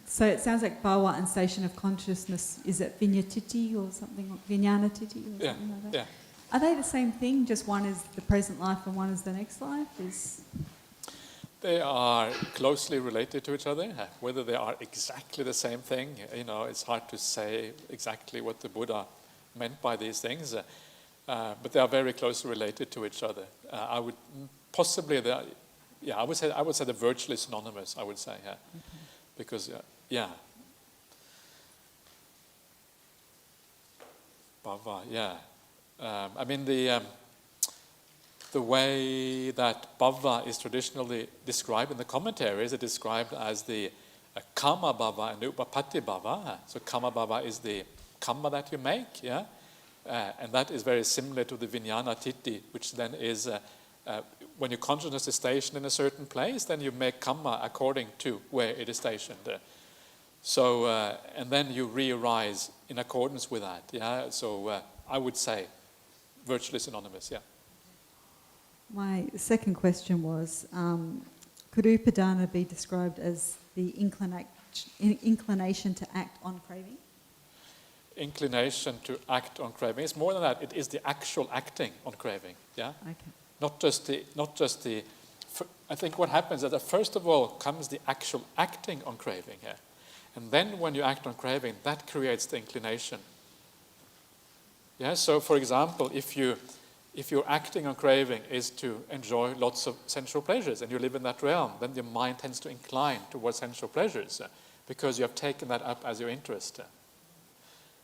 So it sounds like bhava and station of consciousness, is it vinyatiti or something, vijnanatiti or something like that? Yeah. Are they the same thing, just one is the present life and one is the next life? They are closely related to each other. Whether they are exactly the same thing, it's hard to say exactly what the Buddha meant by these things. But they are very closely related to each other. I would possibly, I would say they're virtually synonymous. I would say, yeah, because Bhava, yeah. I mean the way that Bhava is traditionally described in the commentaries, it's described as the Kama Bhava and the Upapatti Bhava. So Kama Bhava is the karma that you make, yeah. And that is very similar to the Vijnana Titi, which then is when your consciousness is stationed in a certain place, then you make karma according to where it is stationed. So, and then you re-arise in accordance with that. Yeah. So I would say virtually synonymous. Yeah. My second question was, could upadana be described as the inclination to act on craving? inclination to act on craving. It's more than that. It is the actual acting on craving. Yeah. Okay. Not just the. I think what happens is that first of all comes the actual acting on craving here, and then when you act on craving, that creates the inclination. Yeah. So, for example, if your acting on craving is to enjoy lots of sensual pleasures, and you live in that realm, then your mind tends to incline towards sensual pleasures because you have taken that up as your interest.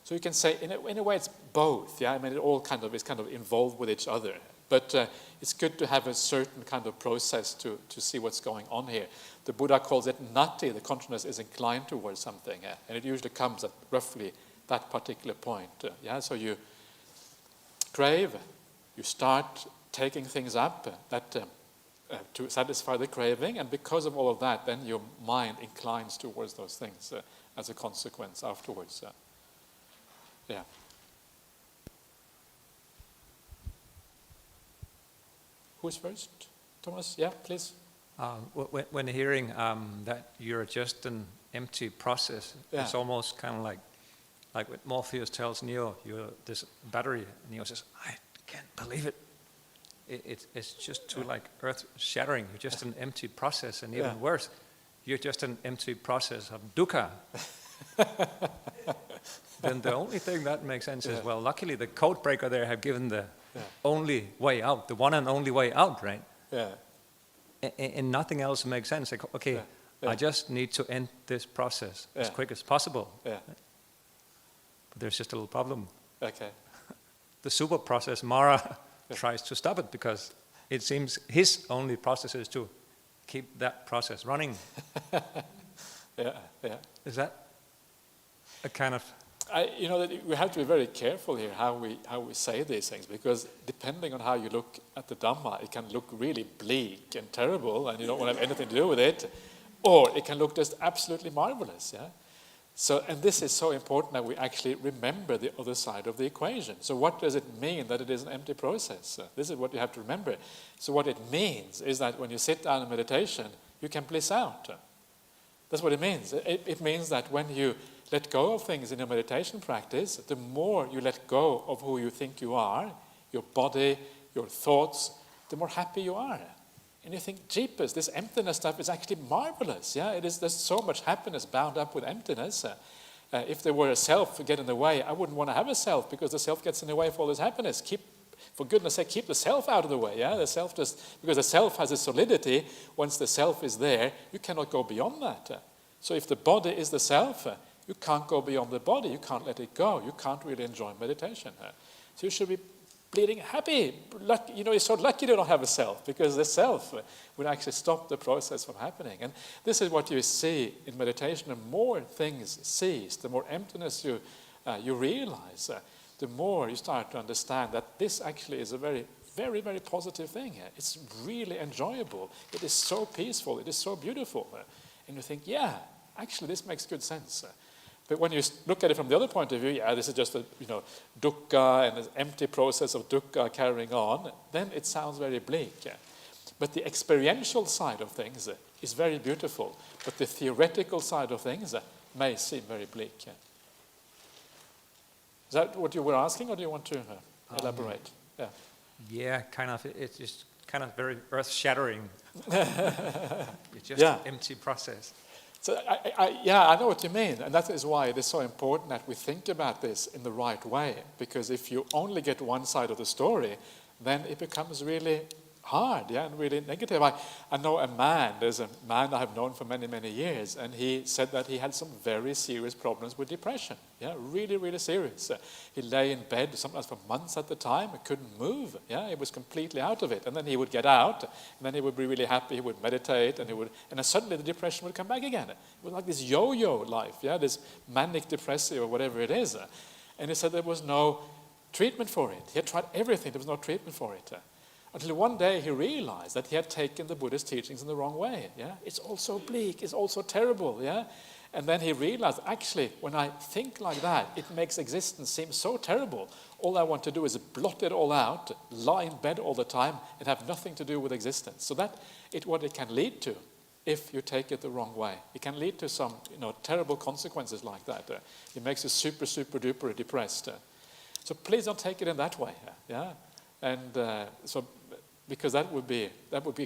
So you can say, in a way, it's both. Yeah, I mean, it all is kind of involved with each other. But it's good to have a certain kind of process to see what's going on here. The Buddha calls it nati. The consciousness is inclined towards something, and it usually comes at roughly that particular point. Yeah, so you crave, you start taking things up to satisfy the craving, and because of all of that, then your mind inclines towards those things as a consequence afterwards. Yeah. Who's first? Thomas? Yeah, please. When hearing that you're just an empty process, it's almost kind of like what Morpheus tells Neo, you're this battery. And Neo says, I can't believe it. It's just too like earth-shattering. You're just an empty process, and even worse, you're just an empty process of dukkha. Then the only thing that makes sense is, well, luckily the code breaker there have given the only way out, the one and only way out, right? Yeah. And nothing else makes sense. Like, okay, I just need to end this process as quick as possible. Yeah. But there's just a little problem. Okay. The super process, Mara, tries to stop it because it seems his only process is to keep that process running. Yeah. Is that a kind of... we have to be very careful here how we say these things, because depending on how you look at the Dhamma, it can look really bleak and terrible, and you don't want to have anything to do with it, or it can look just absolutely marvelous. Yeah. So, and this is so important that we actually remember the other side of the equation. So, what does it mean that it is an empty process? This is what you have to remember. So, what it means is that when you sit down in meditation, you can bliss out. That's what it means. It means that when you let go of things in your meditation practice, the more you let go of who you think you are, your body, your thoughts, the more happy you are. And you think, jeepers, this emptiness stuff is actually marvelous. Yeah, there's so much happiness bound up with emptiness. If there were a self to get in the way, I wouldn't want to have a self, because the self gets in the way of all this happiness. For goodness sake, keep the self out of the way. Yeah, because the self has a solidity. Once the self is there, you cannot go beyond that. So if the body is the self, you can't go beyond the body. You can't let it go. You can't really enjoy meditation. So you should be bleeding happy. You're so lucky to not have a self, because the self will actually stop the process from happening. And this is what you see in meditation. The more things cease, the more emptiness you realize, the more you start to understand that this actually is a very, very, very positive thing. It's really enjoyable. It is so peaceful. It is so beautiful. And you think, yeah, actually this makes good sense. But when you look at it from the other point of view, this is just a dukkha and an empty process of dukkha carrying on, then it sounds very bleak. But the experiential side of things is very beautiful, but the theoretical side of things may seem very bleak. Is that what you were asking, or do you want to elaborate? Yeah, kind of. It's just kind of very earth-shattering. It's just an empty process. So I know what you mean, and that is why it is so important that we think about this in the right way, because if you only get one side of the story, then it becomes really hard, and really negative. I know there's a man I have known for many, many years, and he said that he had some very serious problems with depression, really, really serious. He lay in bed sometimes for months at the time, couldn't move, he was completely out of it, and then he would get out, and then he would be really happy, he would meditate, and then suddenly the depression would come back again. It was like this yo-yo life, this manic depressive or whatever it is. And he said there was no treatment for it. He had tried everything, there was no treatment for it. Until one day he realized that he had taken the Buddhist teachings in the wrong way. It's all so bleak, it's all so terrible. And then he realized, actually, when I think like that, it makes existence seem so terrible. All I want to do is blot it all out, lie in bed all the time, and have nothing to do with existence. So that what it can lead to if you take it the wrong way. It can lead to some terrible consequences like that. It makes you super, super duper depressed. So please don't take it in that way. Yeah, and so because that would be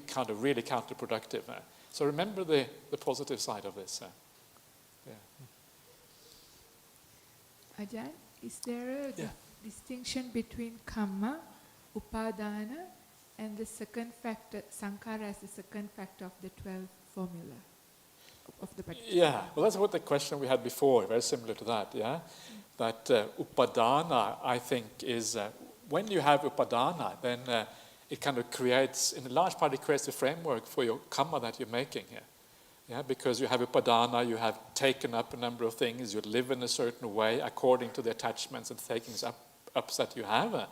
kind of really counterproductive. So remember the positive side of this. Ajahn, is there a distinction between karma, upadana, and the second factor, sankhara, as the second factor of the 12 formula of the practice? Yeah, well, that's what the question we had before, very similar to that, yeah? That upadana, I think, is, when you have upadana, then it kind of creates, in a large part, it creates the framework for your karma that you're making here. Yeah, because you have upadana, you have taken up a number of things, you live in a certain way according to the attachments and takings ups that you have.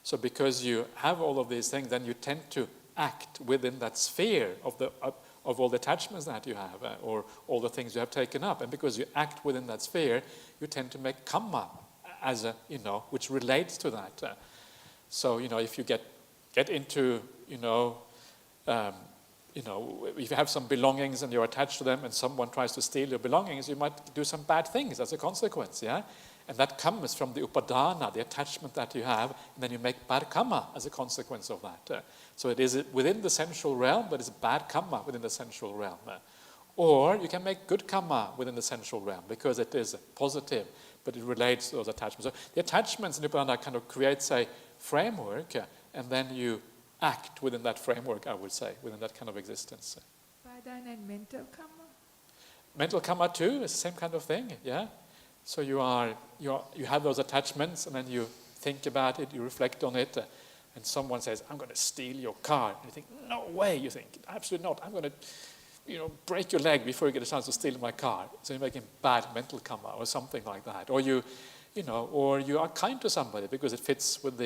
So because you have all of these things, then you tend to act within that sphere of all the attachments that you have, or all the things you have taken up. And because you act within that sphere, you tend to make karma as a, which relates to that. So, if you get into, if you have some belongings and you're attached to them and someone tries to steal your belongings, you might do some bad things as a consequence, yeah? And that comes from the upadana, the attachment that you have, and then you make bad karma as a consequence of that. So it is within the sensual realm, but it's bad karma within the sensual realm. Or you can make good karma within the sensual realm, because it is positive, but it relates to those attachments. So the attachments in upadana kind of creates a framework, and then you act within that framework, I would say, within that kind of existence. Upadana and mental karma? Mental karma too is the same kind of thing, yeah? So you have those attachments, and then you think about it, you reflect on it, and someone says, I'm going to steal your car. And you think, no way, you think, absolutely not. I'm going to break your leg before you get a chance to steal my car. So you're making bad mental karma or something like that. Or or you are kind to somebody because it fits with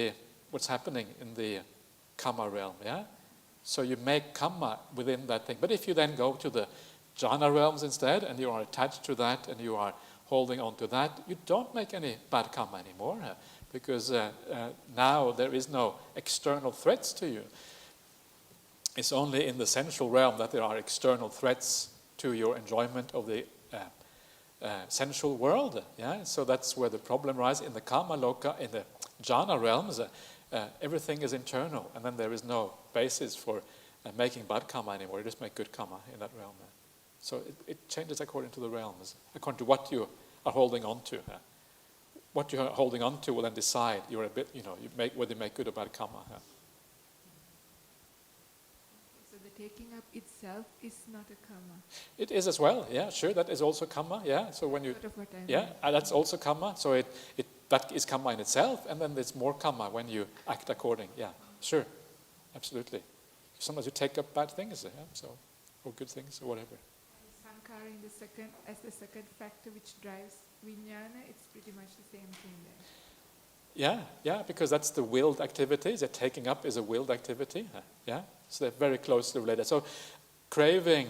what's happening in the karma realm, yeah? So you make karma within that thing. But if you then go to the jhana realms instead, and you are attached to that, and you are holding on to that, you don't make any bad karma anymore, because now there is no external threats to you. It's only in the sensual realm that there are external threats to your enjoyment of the sensual world. Yeah, so that's where the problem arises. In the Dhammaloka, in the jhana realms, everything is internal, and then there is no basis for making bad karma anymore. You just make good karma in that realm. So it changes according to the realms, according to what you are holding on to. What you are holding on to will then decide you're a bit, whether you make good or bad karma. So the taking up itself is not a karma. It is as well, yeah, sure. That is also karma, yeah. So when you, that's also karma. So that is karma in itself, and then there's more karma when you act according. Yeah, sure, absolutely. Sometimes you take up bad things, so or good things or whatever. Sankhara as the second factor which drives vijnana, it's pretty much the same thing there. Yeah, because that's the willed activity. The taking up is a willed activity. Yeah, so they're very closely related. So craving,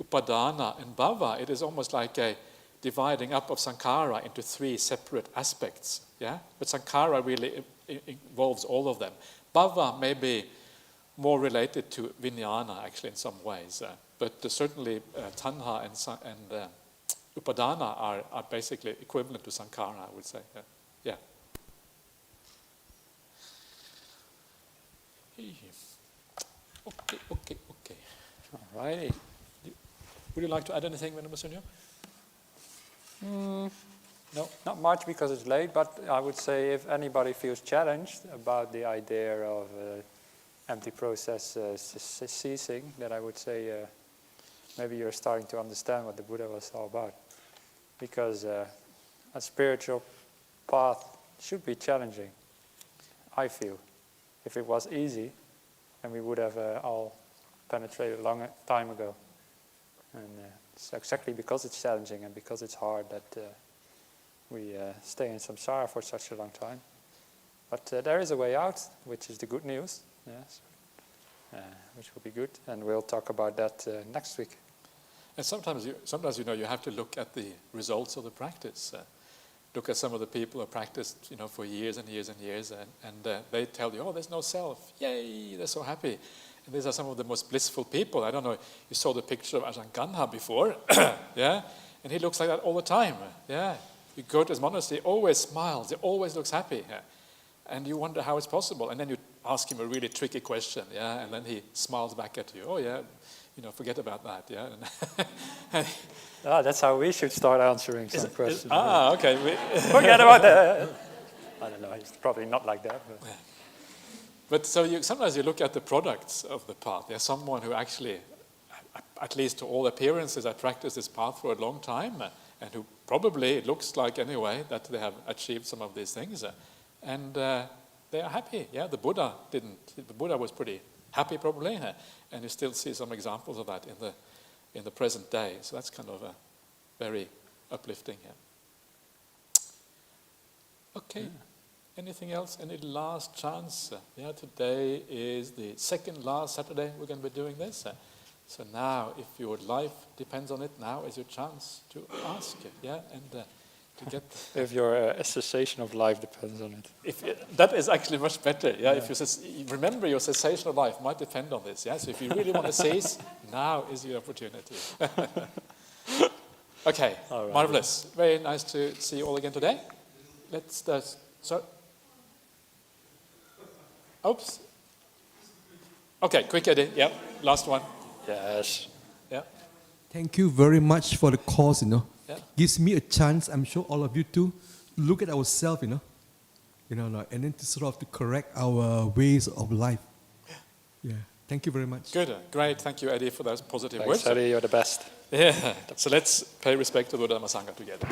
upadana, and bhava, it is almost like a dividing up of sankhara into three separate aspects. Yeah, but sankhara really involves all of them. Bhava may be more related to vijnana, actually, in some ways. But certainly tanha and upadana are basically equivalent to sankhara, I would say. Yeah. Okay. All righty. Would you like to add anything, Venerable Sunyo? No, not much because it's late, but I would say if anybody feels challenged about the idea of empty process ceasing, then I would say maybe you're starting to understand what the Buddha was all about. Because a spiritual path should be challenging, I feel. If it was easy, then we would have all penetrated a long time ago. And it's exactly because it's challenging and because it's hard that we stay in samsara for such a long time. But there is a way out, which is the good news, yes, which will be good. And we'll talk about that next week. And sometimes you have to look at the results of the practice. Look at some of the people who practiced, for years and years and years, and they tell you, oh, there's no self. Yay, they're so happy. And these are some of the most blissful people. I don't know, you saw the picture of Ajahn before, yeah? And he looks like that all the time, yeah? You go to his monastery, he always smiles, he always looks happy, yeah? And you wonder how it's possible. And then you ask him a really tricky question, yeah? And then he smiles back at you. Oh, yeah, forget about that, yeah? That's how we should start answering some questions. Okay. Forget about that. I don't know, it's probably not like that. But so sometimes you look at the products of the path. There's someone who actually, at least to all appearances, has practiced this path for a long time, and who probably, it looks like anyway, that they have achieved some of these things. And they are happy. Yeah, the Buddha didn't. The Buddha was pretty happy probably, and you still see some examples of that in the present day. So that's kind of very uplifting. Okay. Yeah. Anything else? Any last chance? Today is the second last Saturday we're going to be doing this. So now, if your life depends on it, now is your chance to ask. And to get. If your cessation of life depends on it. That is actually much better. If you remember, your cessation of life might depend on this. So if you really want to cease, now is your opportunity. Okay, right. Marvelous. Very nice to see you all again today. Let's Oops. Okay, quick edit. Yeah, last one. Yes. Yeah. Thank you very much for the course, Yeah. Gives me a chance, I'm sure all of you too, to look at ourselves, and then to sort of to correct our ways of life. Yeah. Thank you very much. Good. Great. Thank you, Eddie, for those positive Thanks, words. Eddie, you're the best. Yeah. So let's pay respect to the Dhamma Sangha together.